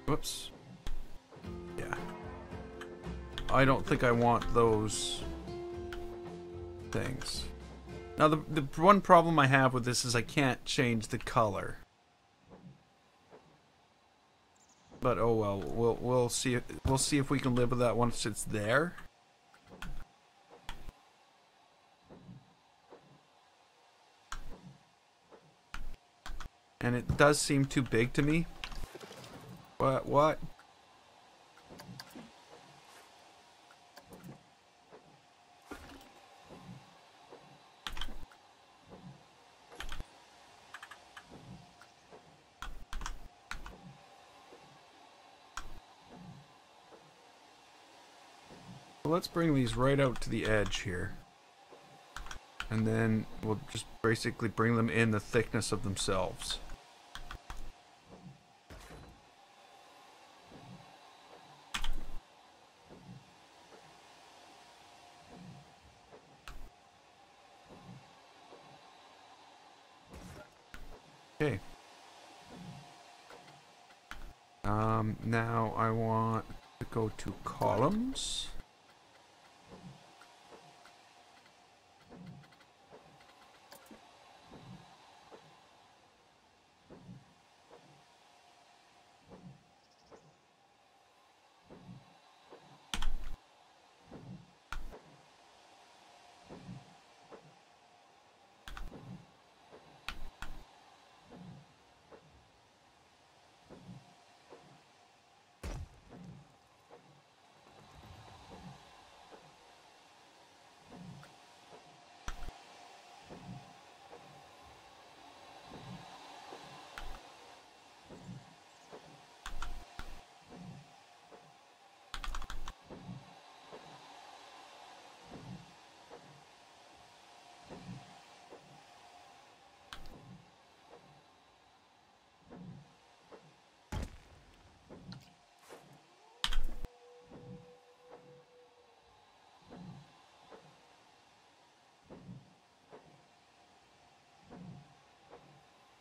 whoops. Yeah. I don't think I want those things. Now, the one problem I have with this is I can't change the color. But oh well, we'll see. We'll see if we can live with that once it's there. And it does seem too big to me. What? Well, let's bring these right out to the edge here. And then we'll just basically bring them in the thickness of themselves. Okay. Now I want to go to columns.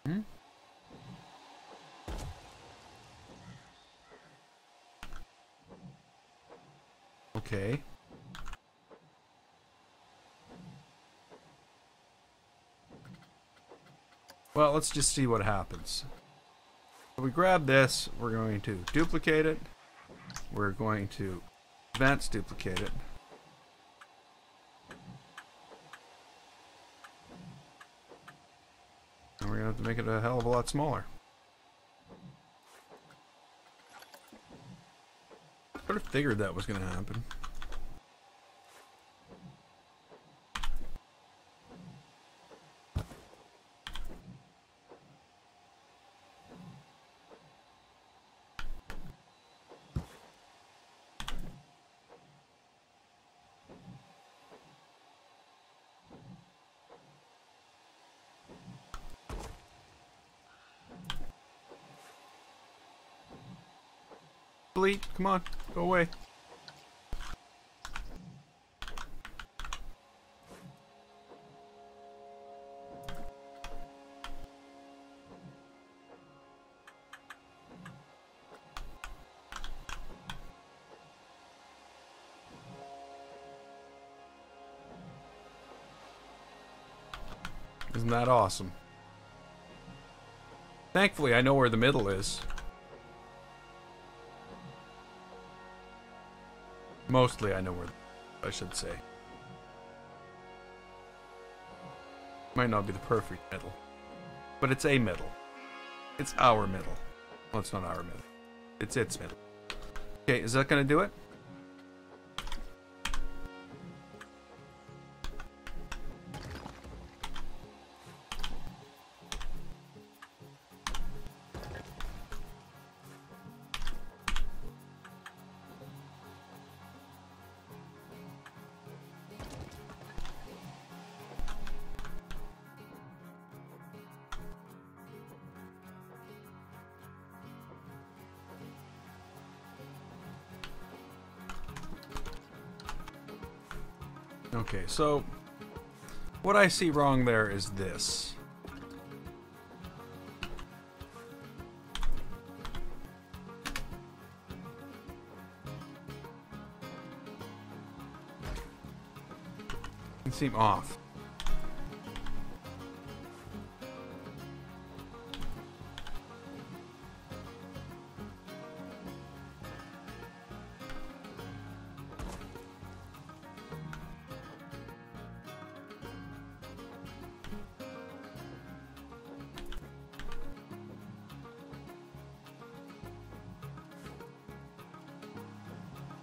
Hmm? Okay. Well, let's just see what happens. So we grab this, we're going to duplicate it. We're going to advance duplicate it. And we're going to have to make it a hell of a lot smaller. I sort of figured that was going to happen. Delete, come on, go away. Isn't that awesome? Thankfully, I know where the middle is. Mostly I know where, I should say. Might not be the perfect middle, but it's a middle. It's our middle. Well, it's not our middle. It's its middle. Okay, is that gonna do it? Okay, so what I see wrong there is this. It seems off.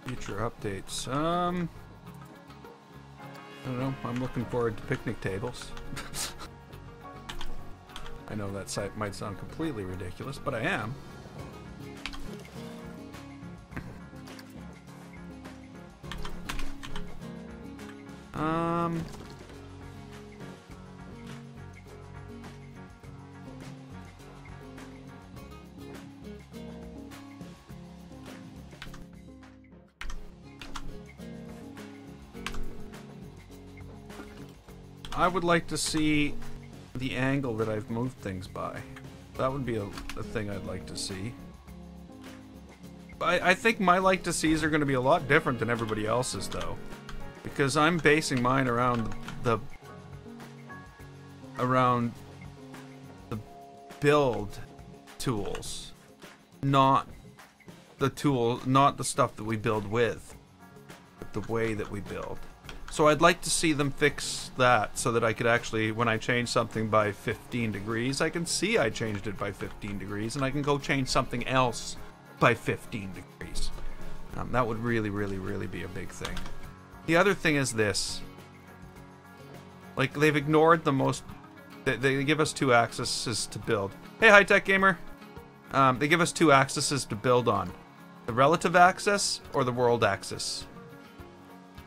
Future updates. I don't know. I'm looking forward to picnic tables. I know that site might sound completely ridiculous, but I am. I would like to see the angle that I've moved things by. That would be a thing I'd like to see. I think my like to sees are going to be a lot different than everybody else's, though, because I'm basing mine around the build tools, not the stuff that we build with, but the way that we build. So I'd like to see them fix that so that I could actually, when I change something by 15 degrees, I can see I changed it by 15 degrees, and I can go change something else by 15 degrees. That would really, really, really be a big thing. The other thing is this. Like, they've ignored the most... They give us 2 axes to build. Hey, High Tech Gamer! They give us 2 axes to build on. The relative axis or the world axis.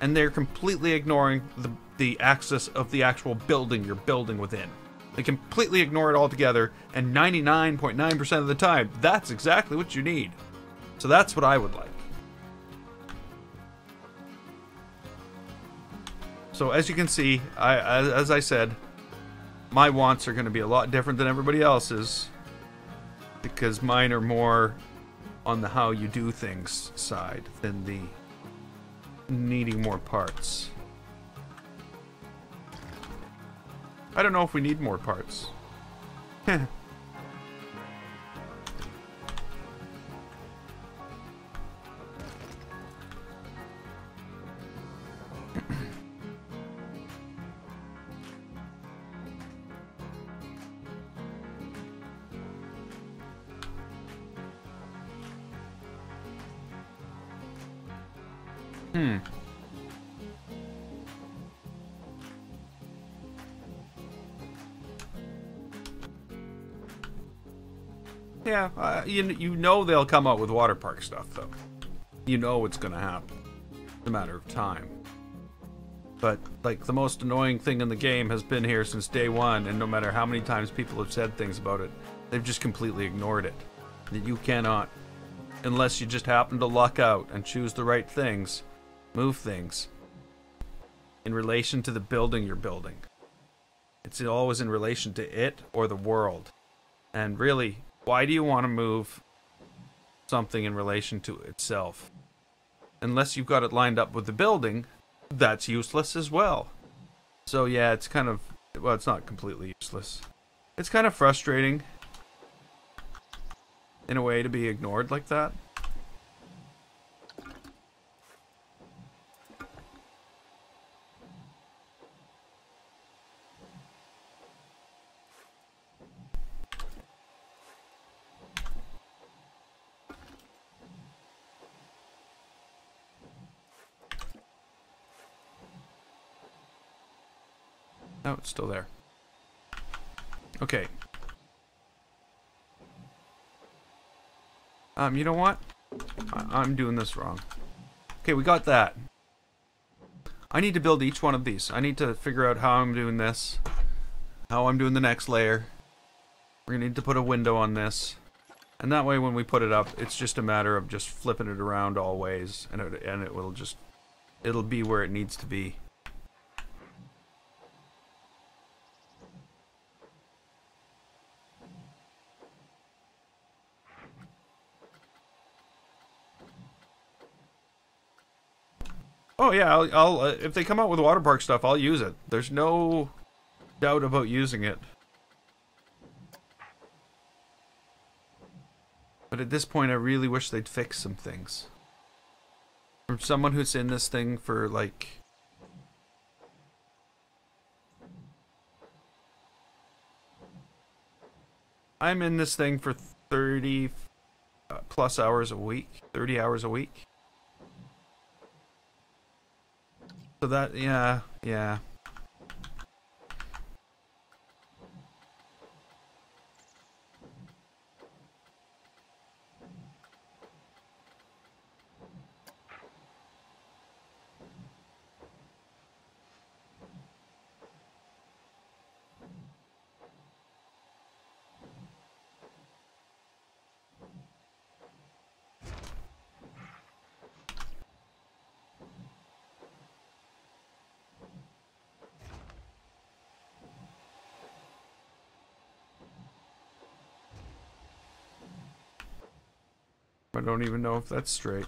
And they're completely ignoring the axis of the actual building you're building within. They completely ignore it altogether, and 99.9% of the time, that's exactly what you need. So that's what I would like. So as you can see, as I said, my wants are going to be a lot different than everybody else's, because mine are more on the how you do things side than the needing more parts. I don't know if we need more parts. Yeah, you know they'll come out with water park stuff, though. You know it's gonna happen. It's a matter of time. But, like, the most annoying thing in the game has been here since day one, and no matter how many times people have said things about it, they've just completely ignored it. That you cannot, unless you just happen to luck out and choose the right things, move things in relation to the building you're building. It's always in relation to it or the world. And really, why do you want to move something in relation to itself? Unless you've got it lined up with the building, that's useless as well. So yeah, it's kind of, well, it's not completely useless. It's kind of frustrating in a way to be ignored like that. No, it's still there. Okay. You know what? I'm doing this wrong. Okay, we got that. I need to build each one of these. I need to figure out how I'm doing this. How I'm doing the next layer. We're gonna need to put a window on this. And that way when we put it up, it's just a matter of just flipping it around all ways. And it will just... it'll be where it needs to be. Oh yeah, I'll if they come out with water park stuff, I'll use it. There's no doubt about using it. But at this point, I really wish they'd fix some things. From someone who's in this thing for like... I'm in this thing for 30 plus hours a week. 30 hours a week. So that, yeah. I don't even know if that's straight.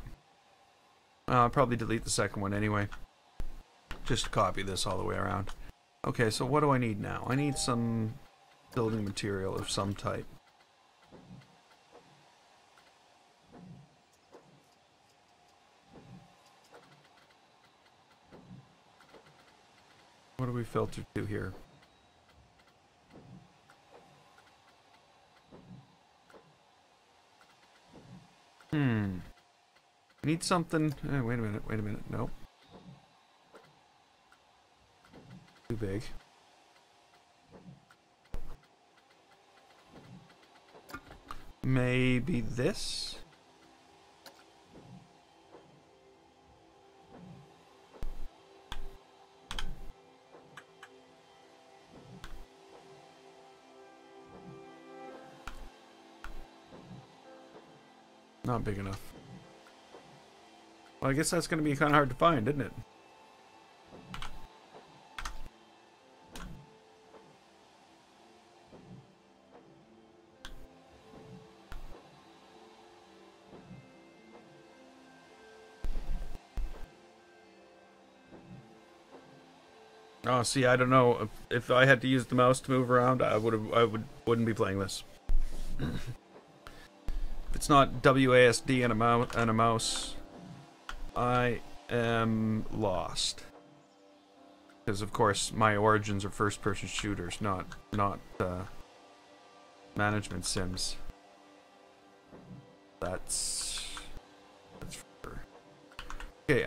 I'll probably delete the second one anyway. Just to copy this all the way around. Okay, so what do I need now? I need some building material of some type. What do we filter to here? I need something. Wait a minute. Nope. Too big. Maybe this? Not big enough. Well, I guess that's going to be kind of hard to find, isn't it? Oh, see, I don't know. If I had to use the mouse to move around, wouldn't be playing this. If it's not WASD and a mouse, I am lost. Because of course my origins are first-person shooters, not management sims. That's for... Okay,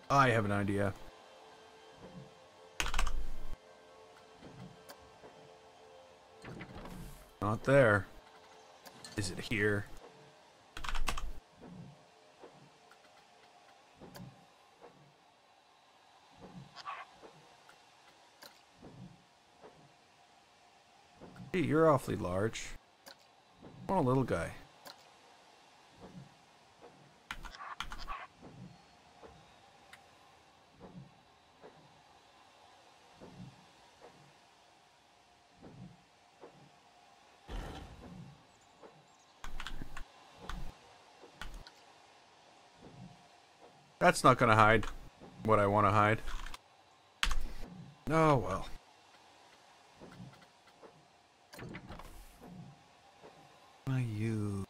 I have an idea. Not there. Is it here? Hey, you're awfully large. I want a little guy. That's not gonna hide what I want to hide. Oh well. I use.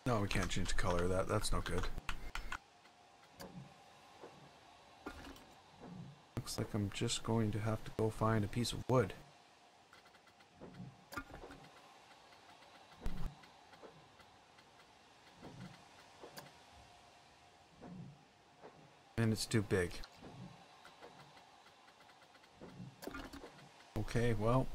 No, we can't change the color of that. That's no good. Looks like I'm just going to have to go find a piece of wood. And it's too big. Okay, well.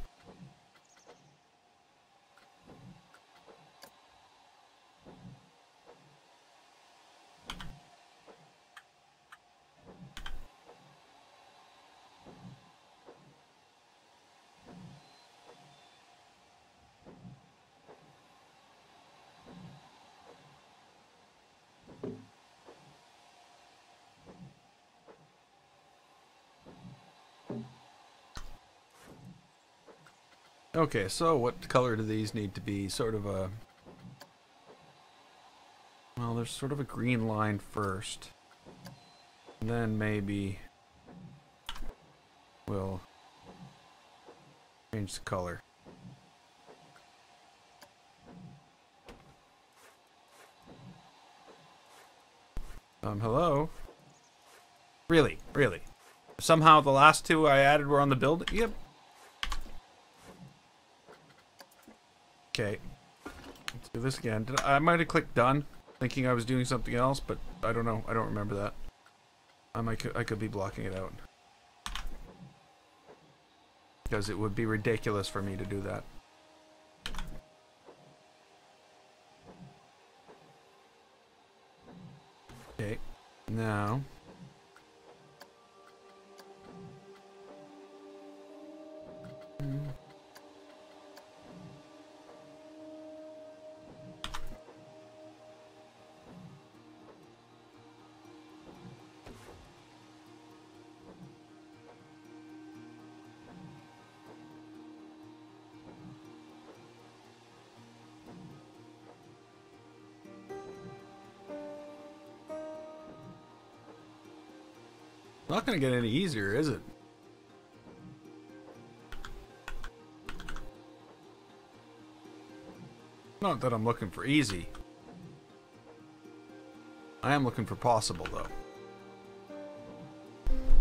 Okay, so what color do these need to be? Sort of a... Well, there's sort of a green line first. And then maybe... we'll... change the color. Hello? Really? Really? Somehow the last two I added were on the build? Yep. Okay, let's do this again. I might have clicked done, thinking I was doing something else, but I don't know. I don't remember that. I could be blocking it out. because it would be ridiculous for me to do that. Okay, now not gonna get any easier, is it? Not that I'm looking for easy. I am looking for possible, though.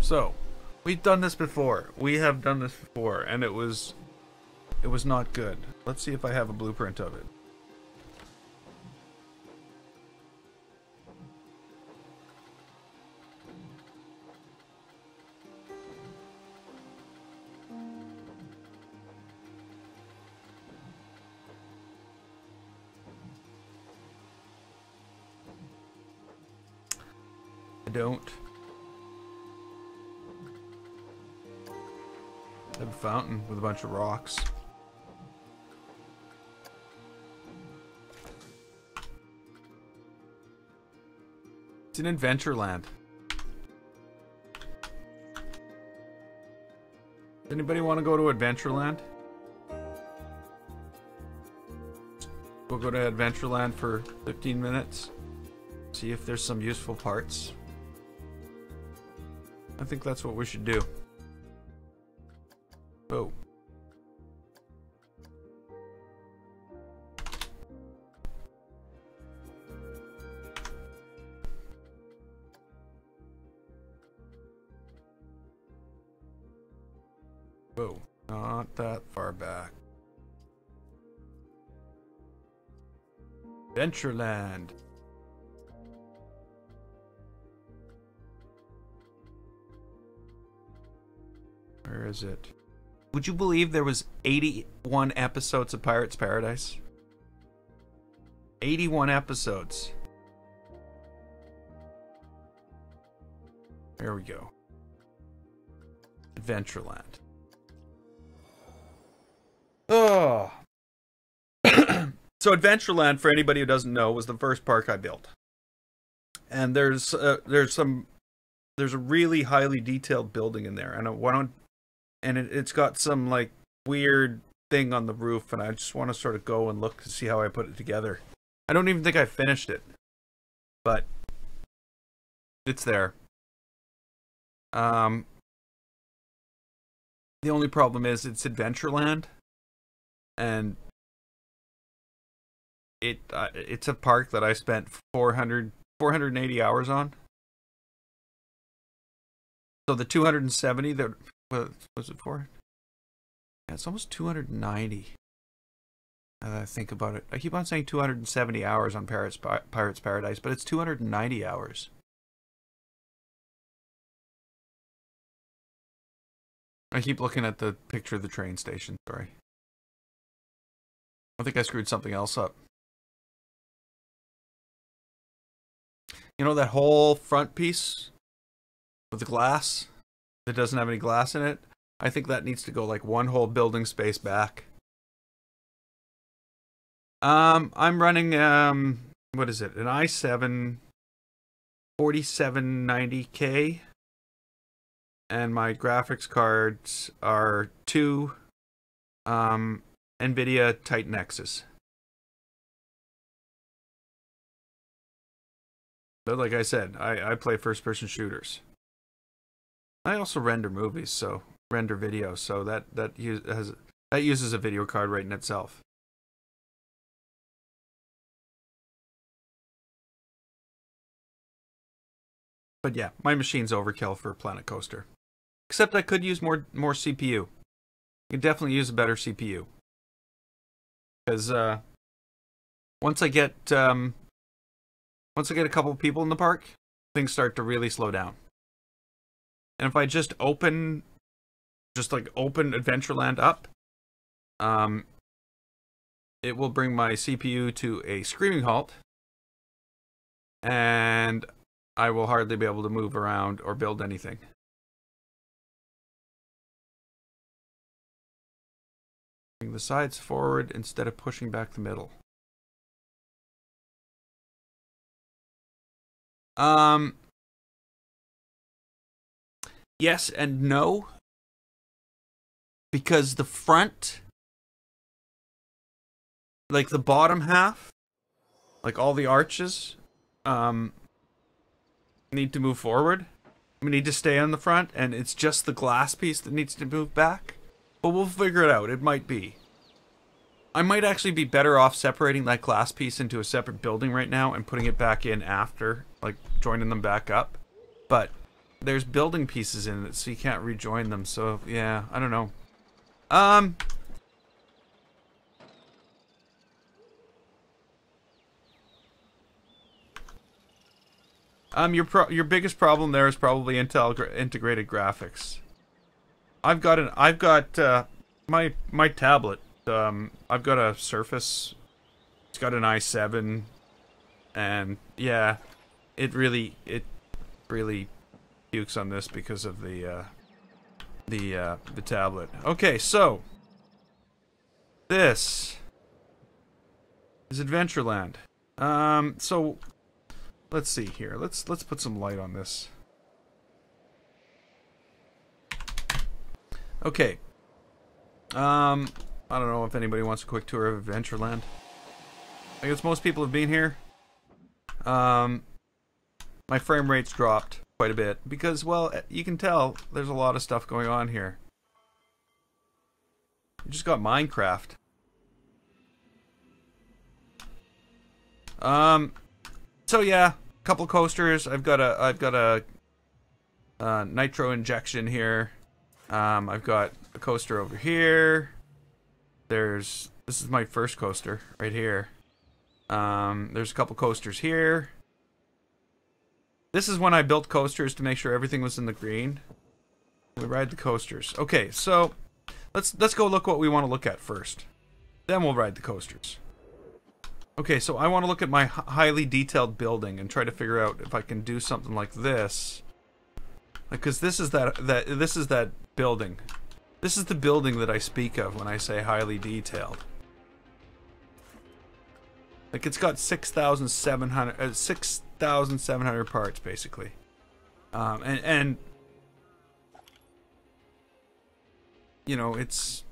So, we've done this before. We have done this before, and it was not good. Let's see if I have a blueprint of it. Don't have a fountain with a bunch of rocks. It's in Adventureland. Does anybody want to go to Adventureland? We'll go to Adventureland for 15 minutes. See if there's some useful parts. I think that's what we should do. Oh. Whoa, not that far back. Adventureland. Where is it? Would you believe there was 81 episodes of Pirates Paradise? 81 episodes. There we go. Adventureland. Oh. So Adventureland, for anybody who doesn't know, was the first park I built. And there's a really highly detailed building in there, and it's got some like weird thing on the roof, and I just want to sort of go and look to see how I put it together. I don't even think I finished it, but it's there. The only problem is it's Adventureland, and it's a park that I spent 480 hours on. So the 270 that was it for? Yeah, it's almost 290. Now that I think about it, I keep on saying 270 hours on Pirates Paradise, but it's 290 hours. I keep looking at the picture of the train station. Sorry, I think I screwed something else up. You know that whole front piece with the glass that doesn't have any glass in it? I think that needs to go like one whole building space back. I'm running what is it? An i7 4790K, and my graphics cards are two NVIDIA Titan X's. But like I said, I play first-person shooters. I also render movies, so render video, so that uses a video card right in itself. But yeah, my machine's overkill for Planet Coaster. Except I could use more CPU. You could definitely use a better CPU. Because once I get a couple people in the park, things start to really slow down. And if I just open just like open Adventureland up, it will bring my CPU to a screaming halt, and I will hardly be able to move around or build anything. Bring the sides forward instead of pushing back the middle. Yes and no. Because the front, like the bottom half, like all the arches, need to move forward. We need to stay on the front, and it's just the glass piece that needs to move back. But we'll figure it out. It might be. I might actually be better off separating that glass piece into a separate building right now and putting it back in after, like joining them back up. But there's building pieces in it, so you can't rejoin them. So yeah, I don't know. Your biggest problem there is probably Intel integrated graphics. I've got my tablet. I've got a Surface. It's got an i7, and yeah, it really pukes on this because of the tablet. Okay, so this is Adventureland. So let's see here. Let's put some light on this. Okay. I don't know if anybody wants a quick tour of Adventureland. I guess most people have been here. My frame rate's dropped quite a bit because, well, you can tell there's a lot of stuff going on here. You just got Minecraft. So yeah, a couple coasters. I've got a nitro injection here. I've got a coaster over here. This is my first coaster right here. There's a couple coasters here. This is when I built coasters to make sure everything was in the green. We ride the coasters. Okay, so let's go look what we want to look at first. Then we'll ride the coasters. Okay, so I want to look at my highly detailed building and try to figure out if I can do something like this. Because this is that building. This is the building that I speak of when I say highly detailed. Like, it's got 6,700 parts basically. And you know, it's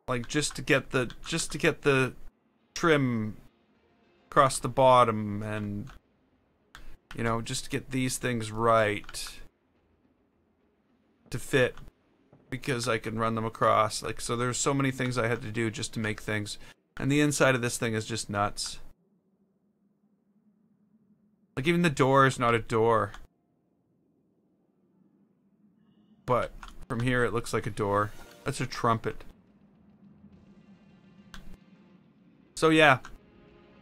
like just to get the trim across the bottom, and you know, just to get these things right to fit, because I can run them across. Like, so there's so many things I had to do just to make things, and the inside of this thing is just nuts. Like, even the door is not a door, but from here it looks like a door. That's a trumpet. So yeah,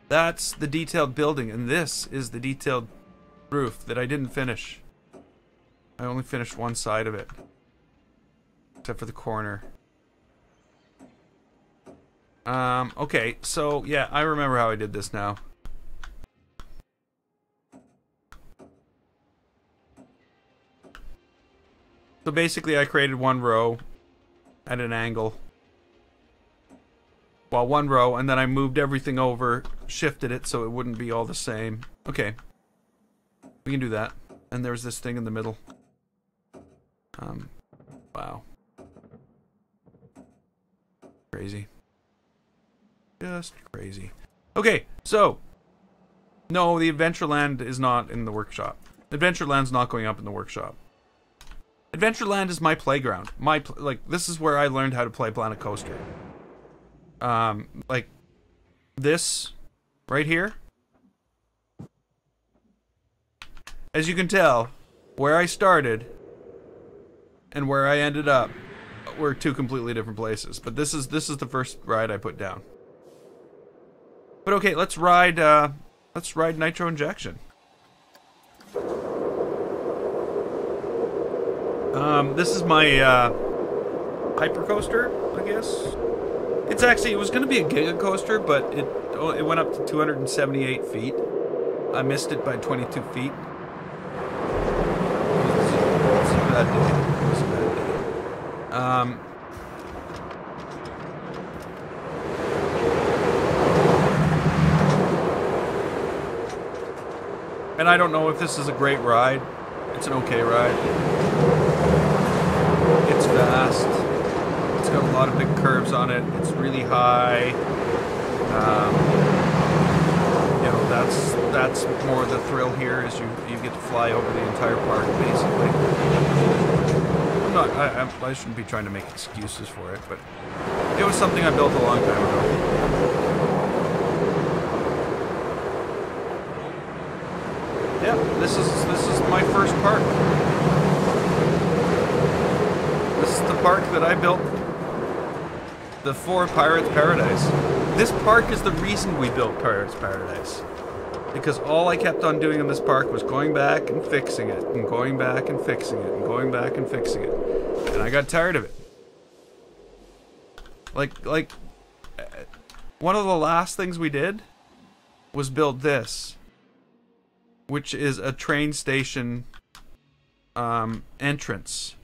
that's the detailed building, and this is the detailed roof that I didn't finish. I only finished one side of it, except for the corner. Okay, so yeah, I remember how I did this now. So basically I created one row at an angle. Well, one row, and then I moved everything over, shifted it so it wouldn't be all the same. Okay. We can do that. And there's this thing in the middle. Wow. Crazy. Just crazy. Okay, so no, the Adventureland is not in the workshop. Adventureland's not going up in the workshop. Adventureland is my playground. Like, this is where I learned how to play Planet Coaster. Like this right here. As you can tell, where I started and where I ended up were two completely different places. But this is the first ride I put down. But okay, let's ride Nitro Injection. This is my hypercoaster, I guess. It was going to be a giga coaster, but it went up to 278 feet. I missed it by 22 feet. It's a bad day. It was a bad day. And I don't know if this is a great ride. It's an okay ride. It's fast. It's got a lot of big curves on it. It's really high. You know, that's more the thrill here, is you get to fly over the entire park, basically. I shouldn't be trying to make excuses for it, but it was something I built a long time ago. Yeah, this is my first park. This is the park that I built before Pirates Paradise. This park is the reason we built Pirates Paradise. Because all I kept on doing in this park was going back and fixing it, and going back and fixing it, and going back and fixing it. And I got tired of it. Like, one of the last things we did was build this, which is a train station entrance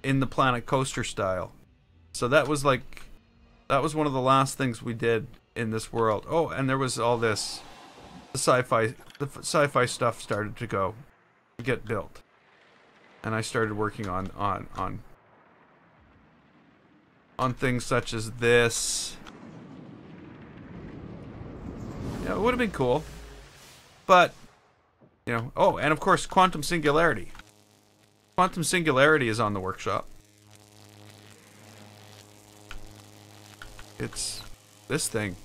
in the Planet Coaster style. So that was one of the last things we did in this world. Oh, and there was all this. The sci-fi stuff started to get built, and I started working on things such as this. Yeah, it would have been cool, but you know. Oh, and of course, Quantum Singularity. Quantum Singularity is on the workshop. It's this thing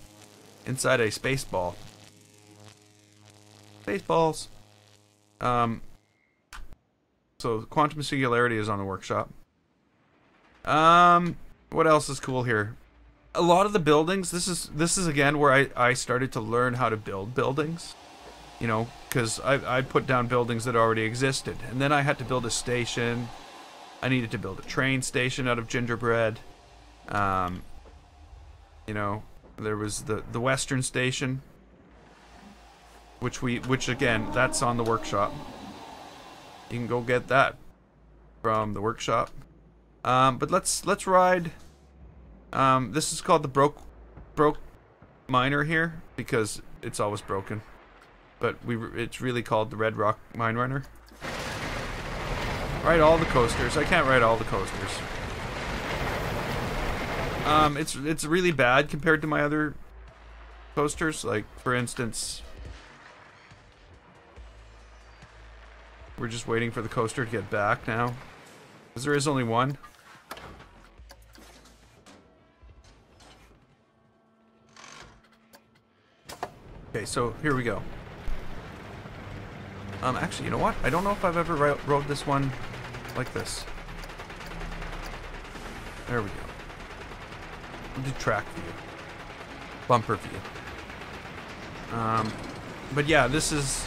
inside a space ball. Spaceballs. So Quantum Singularity is on the workshop. What else is cool here? A lot of the buildings. This is again where I started to learn how to build buildings. You know, because I put down buildings that already existed, and then I had to build a station. I needed to build a train station out of gingerbread. You know, there was the Western Station, which again, that's on the workshop. You can go get that from the workshop. But let's ride. This is called the broke miner here because it's always broken. But it's really called the Red Rock Mine Runner. Ride all the coasters. I can't ride all the coasters. It's really bad compared to my other coasters. Like, for instance, we're just waiting for the coaster to get back now, because there is only one. Okay, so here we go. Actually, you know what? I don't know if I've ever rode this one like this. There we go. We'll do track view. Bumper view. But yeah, this is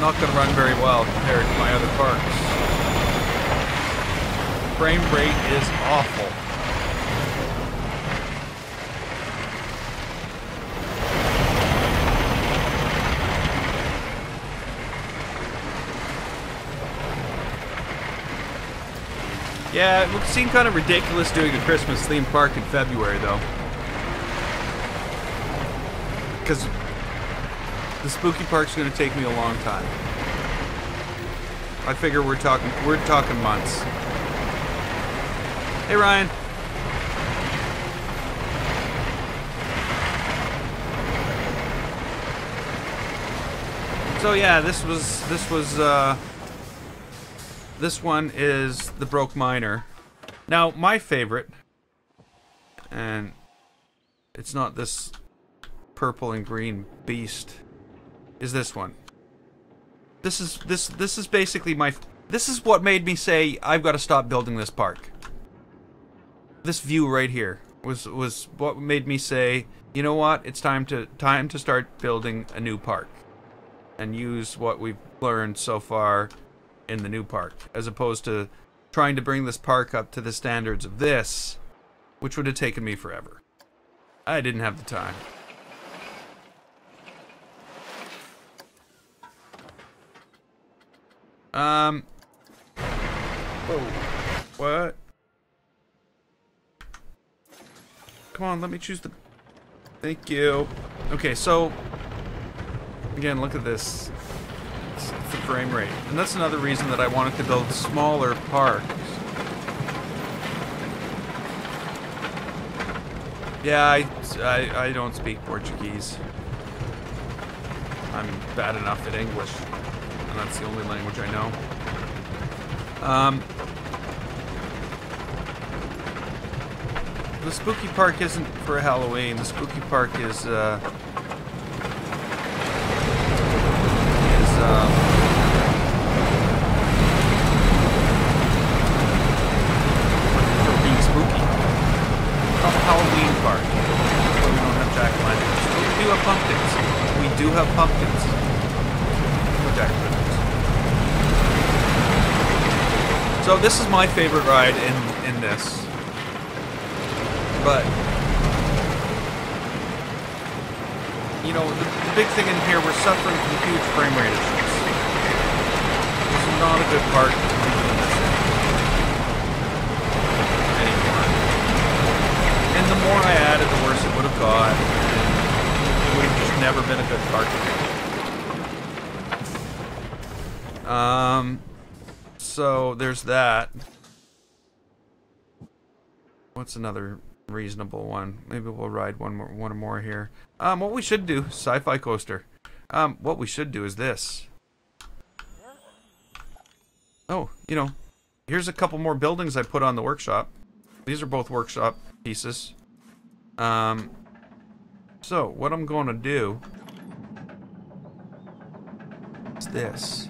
not going to run very well compared to my other parks. Frame rate is awful. Yeah, it would seem kind of ridiculous doing a Christmas themed park in February, though. Because the spooky park's going to take me a long time. I figure we're talking months. Hey, Ryan. So yeah, this one is the Broke Miner. Now, my favorite, and it's not this purple and green beast, is this one. This is basically this is what made me say I've got to stop building this park. This view right here was what made me say, you know what? It's time to start building a new park. and use what we've learned so far in the new park, as opposed to trying to bring this park up to the standards of this, which would have taken me forever. I didn't have the time. Whoa. What? Come on, let me choose the... Thank you. Okay, so... Again, look at this. It's the frame rate. And that's another reason that I wanted to build smaller parks. Yeah, I don't speak Portuguese. I'm bad enough at English. And that's the only language I know. The spooky park isn't for Halloween. The spooky park is for being spooky. It's called a Halloween park. But we don't have jack-o'-lanterns. We do have pumpkins. We do have pumpkins. No jack-o'-lanterns. So this is my favorite ride in this. But, you know, the big thing in here, we're suffering from huge frame rate issues. This is not a good part to be doing this anymore. And the more I added, the worse it would have got. And it would have just never been a good park. So there's that. What's another reasonable one? Maybe we'll ride one or more here. What we should do, sci-fi coaster. What we should do is this. Oh, you know, here's a couple more buildings I put on the workshop. These are both workshop pieces. So what I'm going to do is this.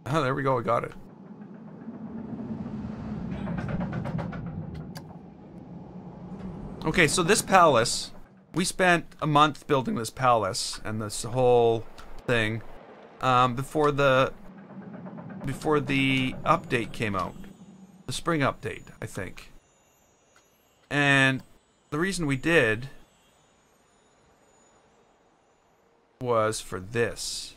Oh, there we go, we got it. Okay, so this palace, we spent a month building this palace and this whole thing before the update came out. The spring update, I think. And the reason we did was for this.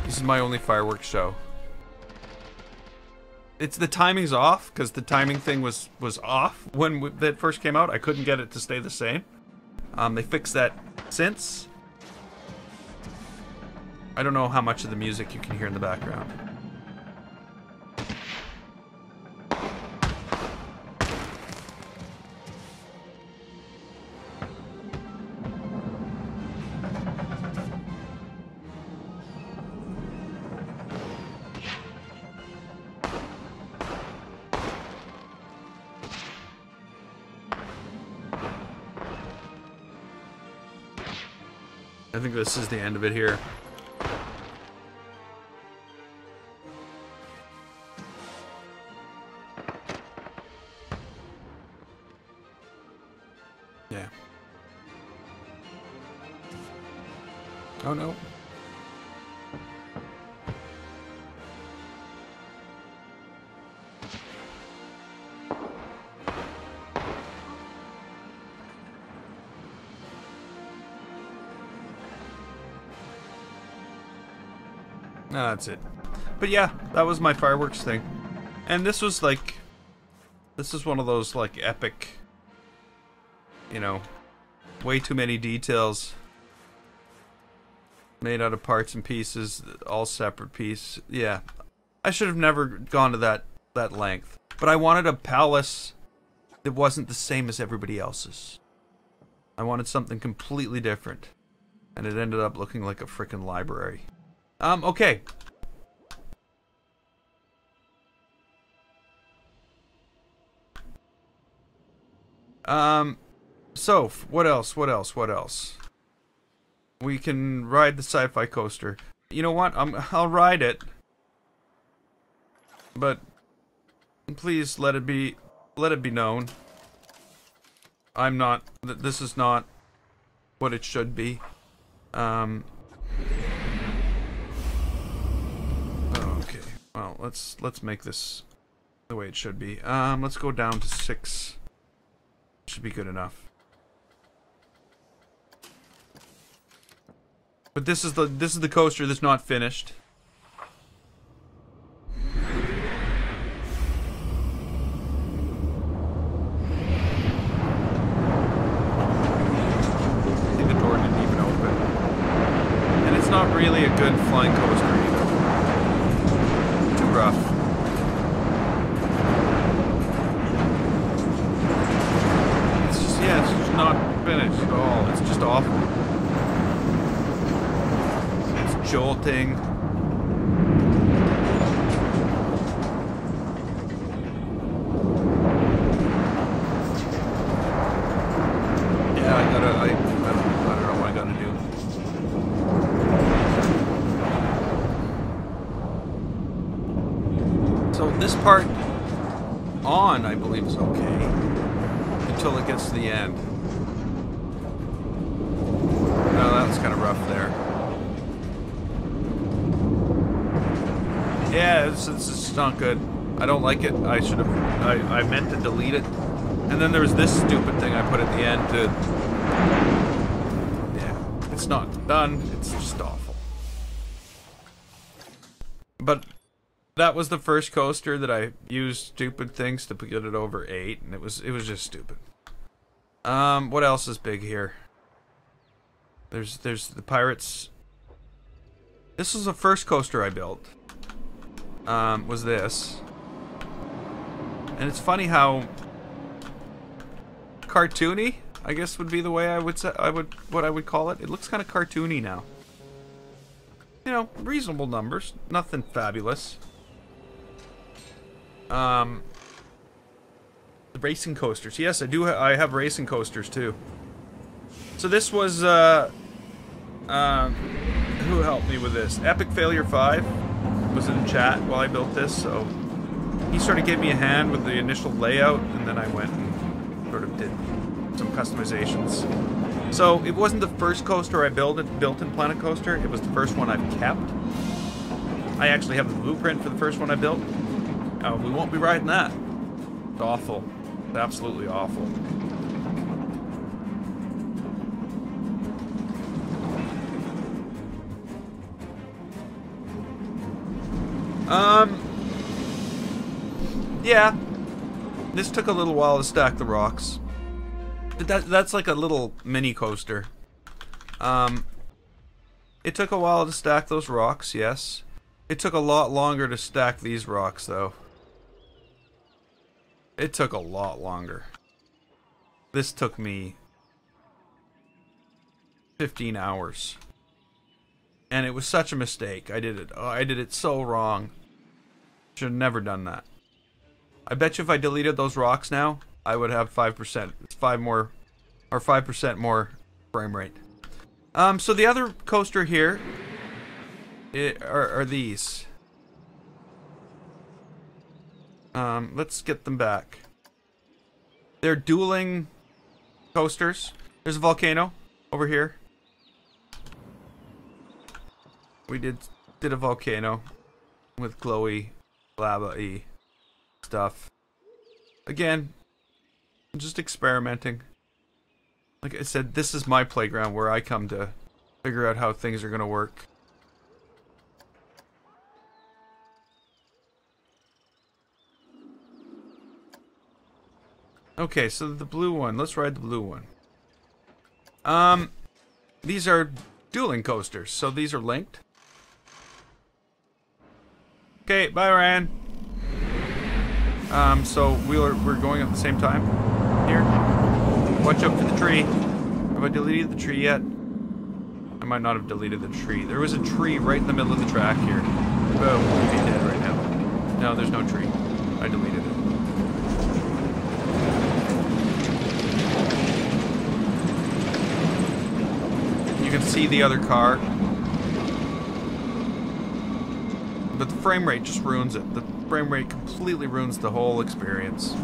This is my only fireworks show. It's the timing's off because the timing thing was off when that first came out. I couldn't get it to stay the same. They fixed that since. I don't know how much of the music you can hear in the background. I think this is the end of it here. Yeah. Oh no. No, that's it. But yeah, that was my fireworks thing. And this was like... This is one of those, like, epic... You know... Way too many details. Made out of parts and pieces. All separate piece. Yeah. I should have never gone to that length. But I wanted a palace that wasn't the same as everybody else's. I wanted something completely different. And it ended up looking like a frickin' library. Okay. So, what else? we can ride the sci-fi coaster. You know what? I'll ride it. But please let it be known. I'm not. This is not what it should be. Okay. Well, let's make this the way it should be. Let's go down to 6. Should be good enough. But this is the coaster that's not finished. Not really a good flying coaster either. Too rough. It's just, yeah, it's just not finished at all. It's just awful. It's jolting. Yeah, I don't know what I gotta do. So this part on, I believe, is okay until it gets to the end. No, that was kind of rough there. Yeah, it's just not good. I don't like it. I should have. I meant to delete it, and then there was this stupid thing I put at the end to. Yeah, it's not done. It's just awful. But. That was the first coaster that I used stupid things to get it over 8, and it was just stupid. What else is big here? There's the Pirates. This was the first coaster I built. Was this. And it's funny how cartoony, I guess would be the way I would say what I would call it. It looks kind of cartoony now. You know, reasonable numbers, nothing fabulous. The racing coasters. Yes, I do. I have racing coasters too. So this was who helped me with this? Epic Failure 5 was in chat while I built this, so he sort of gave me a hand with the initial layout, and then I went and sort of did some customizations. So it wasn't the first coaster I built in Planet Coaster. It was the first one I've kept. I actually have the blueprint for the first one I built. We won't be riding that. It's awful. It's absolutely awful. Yeah. This took a little while to stack the rocks. That's like a little mini coaster. It took a while to stack those rocks, yes. It took a lot longer to stack these rocks, though. It took a lot longer. This took me 15 hours. And it was such a mistake. I did it so wrong. Should have never done that. I bet you if I deleted those rocks now, I would have 5%. It's 5% more frame rate. So the other coaster here are these. Let's get them back. They're dueling coasters. There's a volcano over here. We did a volcano with glowy, lava-y stuff. Again, just experimenting. Like I said, this is my playground where I come to figure out how things are gonna work. Okay, so the blue one. Let's ride the blue one. These are dueling coasters, so these are linked. Okay, bye, Ryan. So we're going at the same time here. Watch out for the tree. Have I deleted the tree yet? I might not have deleted the tree. There was a tree right in the middle of the track here. Boom, we'd be dead right now. No, there's no tree. I deleted it. You can see the other car. But the frame rate just ruins it. The frame rate completely ruins the whole experience.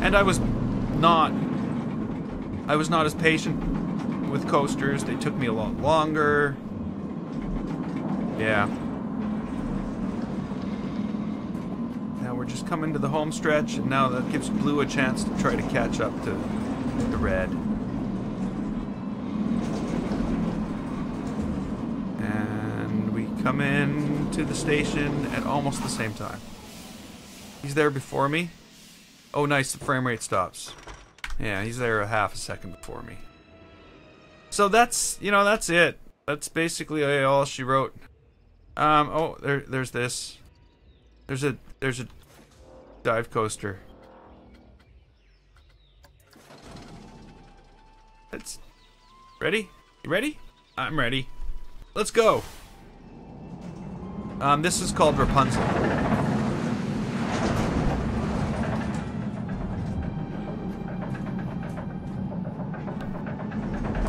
And I was not as patient with coasters. They took me a lot longer. Yeah. Now we're just coming to the home stretch, and now that gives Blue a chance to try to catch up to the Red. And we come in to the station at almost the same time. He's there before me. Oh, nice, the frame rate stops. Yeah, he's there a half a second before me. So that's, you know, that's it. That's basically all she wrote. Oh, there's this. There's a dive coaster. It's ready? You ready? I'm ready. Let's go. This is called Rapunzel.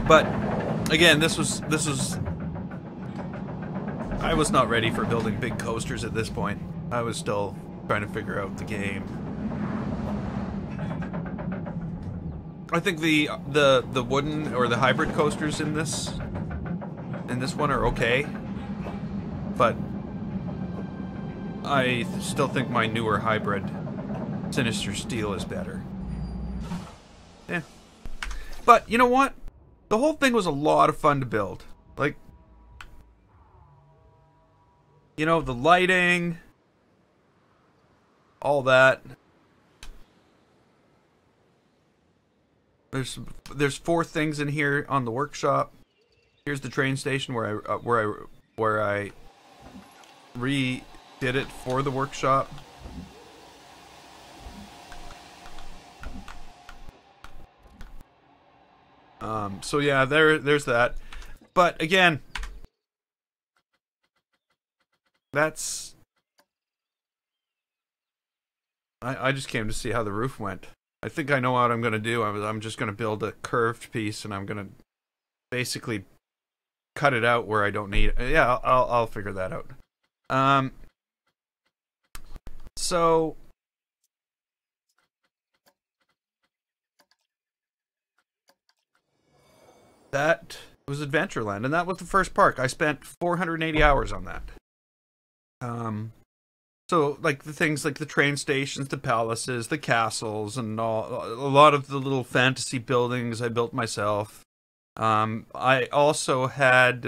But again, this was I was not ready for building big coasters at this point. I was still trying to figure out the game. I think the wooden or the hybrid coasters in this one are okay, but I still think my newer hybrid Sinister Steel is better. Yeah. But you know what? The whole thing was a lot of fun to build. Like, you know, the lighting, all that. There's 4 things in here on the workshop. Here's the train station where I redid it for the workshop. So yeah, there's that. But again, that's... I just came to see how the roof went. I think I know what I'm gonna do. I'm just gonna build a curved piece, and I'm gonna basically cut it out where I don't need it. Yeah, I'll figure that out. So that was Adventureland, and that was the first park. I spent 480 hours on that. So like the things like the train stations, the palaces, the castles, and all, a lot of the little fantasy buildings I built myself. I also had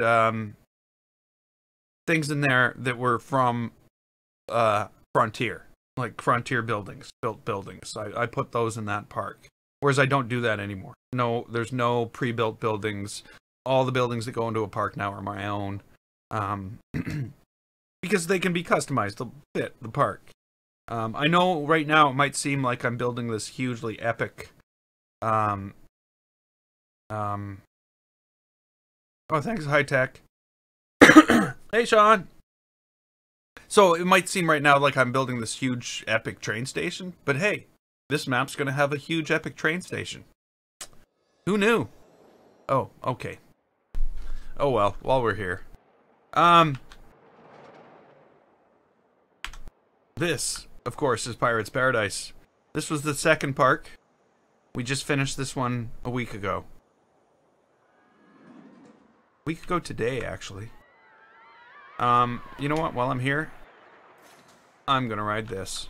things in there that were from Frontier, like Frontier buildings, built buildings. I put those in that park, whereas I don't do that anymore. No, there's no pre-built buildings. All the buildings that go into a park now are my own. Because they can be customized to fit the park. I know right now it might seem like I'm building this hugely epic... oh, thanks, High Tech. Hey, Sean! So, it might seem right now like I'm building this huge epic train station, but hey, this map's gonna have a huge epic train station. Who knew? Oh, okay. Oh well, while we're here. This, of course, is Pirates Paradise. This was the second park. We just finished this one a week ago. A week ago today, actually. You know what? While I'm here, I'm gonna ride this.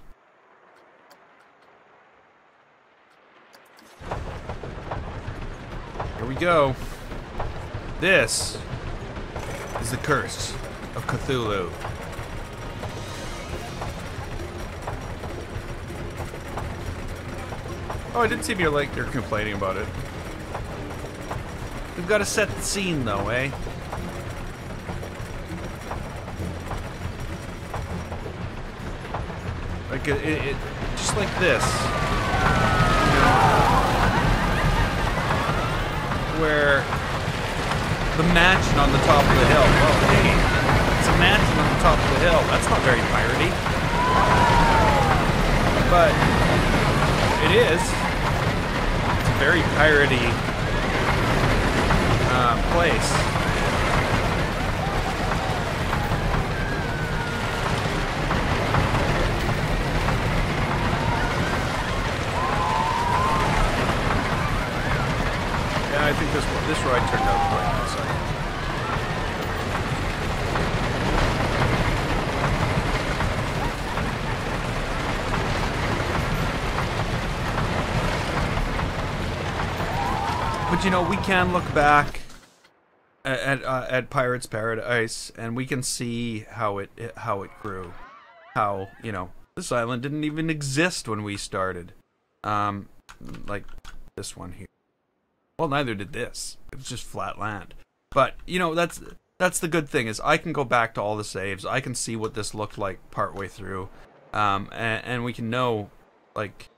Here we go. This is the Curse of Cthulhu. Oh, I didn't see you're complaining about it. We've got to set the scene, though, eh? Like it just like this, where the mansion on the top of the hill. Oh, hey, it's a mansion on the top of the hill. That's not very piratey, but it is. It's a very piratey place. Yeah, I think this ride turned out quite nice. But you know, we can look back at Pirates Paradise, and we can see how it grew. How, you know, this island didn't even exist when we started. Like this one here. Well, neither did this. It was just flat land. But you know, that's the good thing, is I can go back to all the saves. I can see what this looked like partway through, and we can know, like.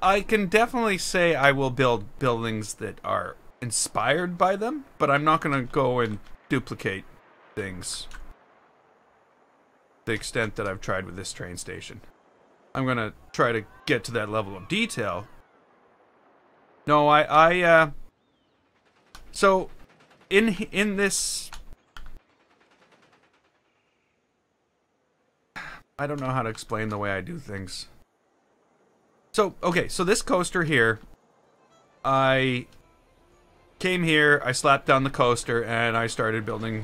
I can definitely say I will build buildings that are inspired by them, but I'm not going to go and duplicate things to the extent that I've tried with this train station. I'm going to try to get to that level of detail. No, so in this, I don't know how to explain the way I do things. So, okay, so this coaster here, I came here, I slapped down the coaster, and I started building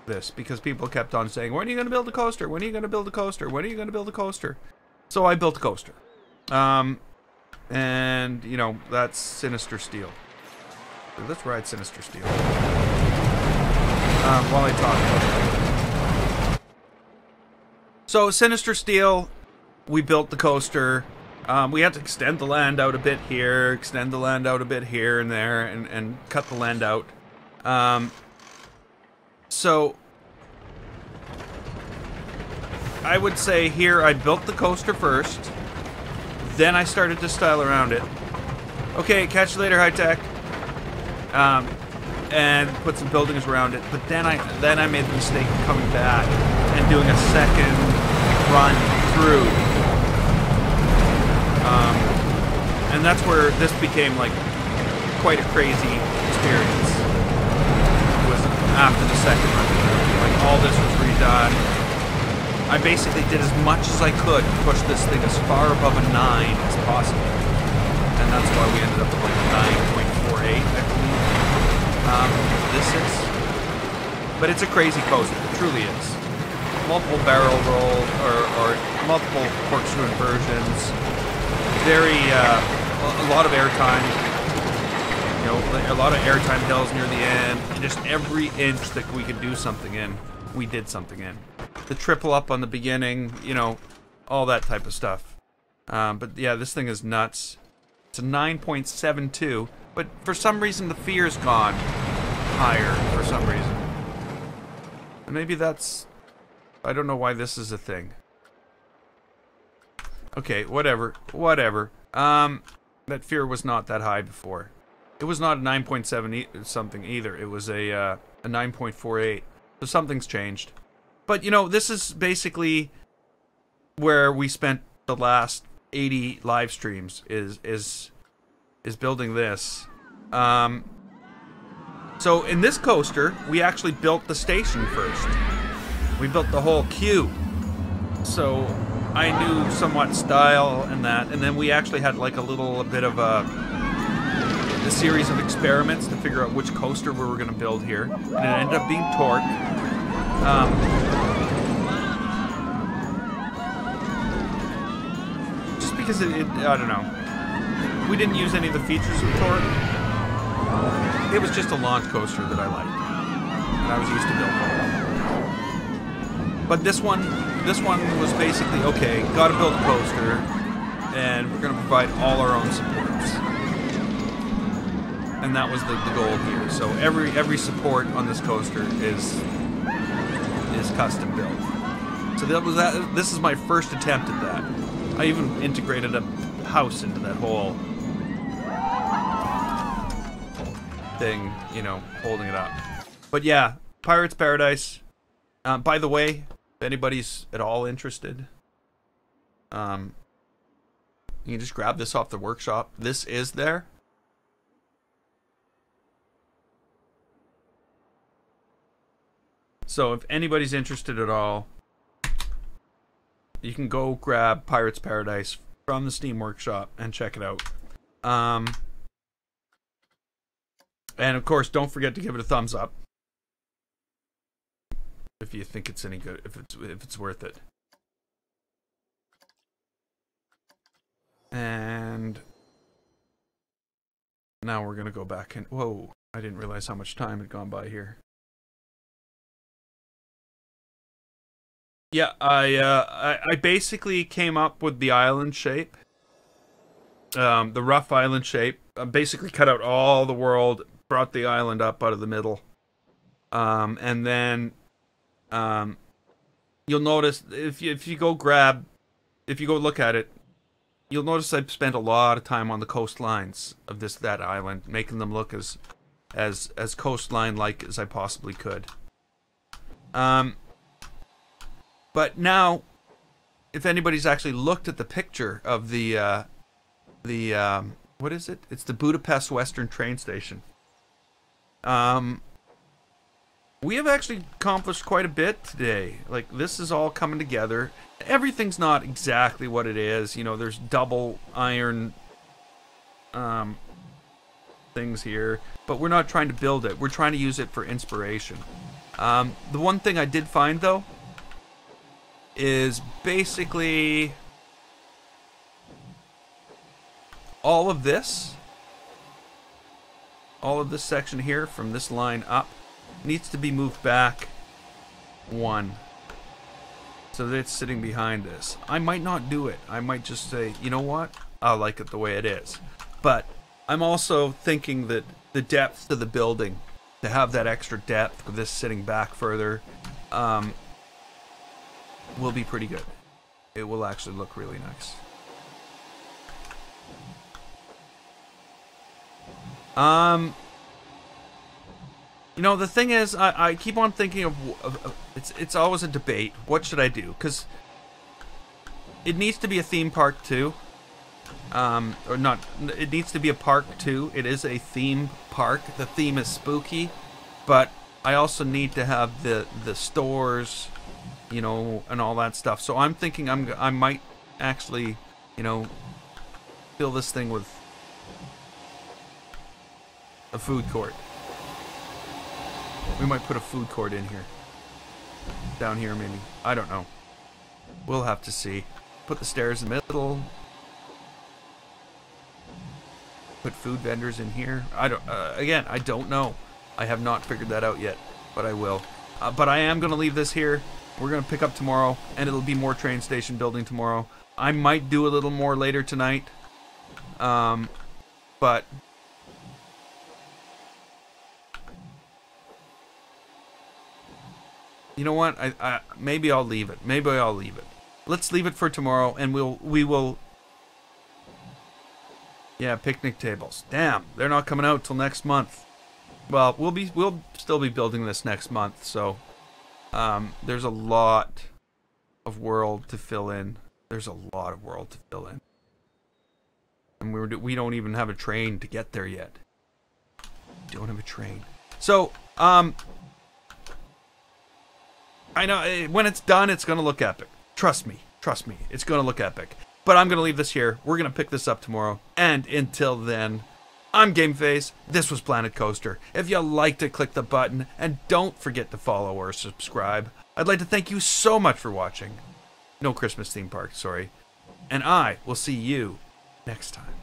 this, because people kept on saying, when are you going to build a coaster? When are you going to build a coaster? When are you going to build a coaster? So I built a coaster. And, you know, that's Sinister Steel. So let's ride Sinister Steel. While I talk about it. So, Sinister Steel, we built the coaster. We had to extend the land out a bit here, extend the land out a bit here and there, and cut the land out. So, I would say here I built the coaster first, then I started to style around it. Okay, catch you later, high tech. And put some buildings around it, but then I made the mistake of coming back and doing a second run through. And that's where this became, like, quite a crazy experience. It was after the second run through. Like, all this was redone. I basically did as much as I could to push this thing as far above a 9 as possible. And that's why we ended up with, like, 9.48, I believe. This is. But it's a crazy coaster. It truly is. Multiple barrel roll, or multiple corkscrew inversions. Very, a lot of airtime, you know, a lot of airtime hills near the end, and just every inch that we could do something in, we did something in. The triple up on the beginning, you know, all that type of stuff. But yeah, this thing is nuts. It's a 9.72, but for some reason the fear's gone higher, for some reason. And maybe that's, I don't know why this is a thing. Okay, whatever. That fear was not that high before. It was not a 9.7 something either. It was a 9.48. So something's changed. But, you know, this is basically where we spent the last 80 live streams, is building this. So in this coaster, we actually built the station first. We built the whole queue. So I knew somewhat style and that, and then we actually had like a bit of a series of experiments to figure out which coaster we were going to build here, and it ended up being Torque. Just because I don't know, we didn't use any of the features of Torque. It was just a launch coaster that I liked, and I was used to building. But this one was basically, okay, gotta build a coaster, and we're gonna provide all our own supports. And that was the goal here. So every support on this coaster is custom built. So this is my first attempt at that. I even integrated a house into that whole thing, you know, holding it up. But yeah, Pirates Paradise. By the way, if anybody's at all interested, You can just grab this off the workshop. This is there. So if anybody's interested at all, you can go grab Pirate's Paradise from the Steam Workshop and check it out. And of course, don't forget to give it a thumbs up if you think it's any good, if it's worth it. And now we're gonna go back and whoa! I didn't realize how much time had gone by here. Yeah, I basically came up with the island shape, the rough island shape. I basically cut out all the world, brought the island up out of the middle, and then you'll notice if you go look at it, you'll notice I've spent a lot of time on the coastlines of that island, making them look as coastline-like as I possibly could. But now, if anybody's actually looked at the picture of the what is it? It's the Budapest Western train station. We have actually accomplished quite a bit today. Like, this is all coming together. Everything's not exactly what it is. You know, there's double iron things here. But we're not trying to build it. We're trying to use it for inspiration. The one thing I did find, though, is basically all of this section here from this line up needs to be moved back one so that it's sitting behind this. I might not do it. I might just say, you know what? I like it the way it is. But I'm also thinking that the depth to the building, to have that extra depth of this sitting back further, will be pretty good. It will actually look really nice. You know, the thing is, I keep on thinking of it's always a debate. What should I do? Because it needs to be a theme park too. Or not, it needs to be a park too. It is a theme park. The theme is spooky, but I also need to have the stores, you know, and all that stuff. So I'm thinking I might actually, you know, fill this thing with a food court. We might put a food court in here. Down here, maybe. I don't know. We'll have to see. Put the stairs in the middle. Put food vendors in here. I don't. Again, I don't know. I have not figured that out yet, but I will. But I am going to leave this here. We're going to pick up tomorrow, and it'll be more train station building tomorrow. I might do a little more later tonight. But you know what? Maybe I'll leave it. Maybe I'll leave it. Let's leave it for tomorrow, and we will. Yeah, picnic tables. Damn, they're not coming out till next month. Well, we'll still be building this next month, so there's a lot of world to fill in. There's a lot of world to fill in, and we don't even have a train to get there yet. We don't have a train. So I know when it's done, it's gonna look epic. Trust me, it's gonna look epic. But I'm gonna leave this here. We're gonna pick this up tomorrow, and until then, I'm GameFace. This was Planet Coaster. If you liked it, click the button, and don't forget to follow or subscribe. I'd like to thank you so much for watching. No Christmas theme park, sorry. And I will see you next time.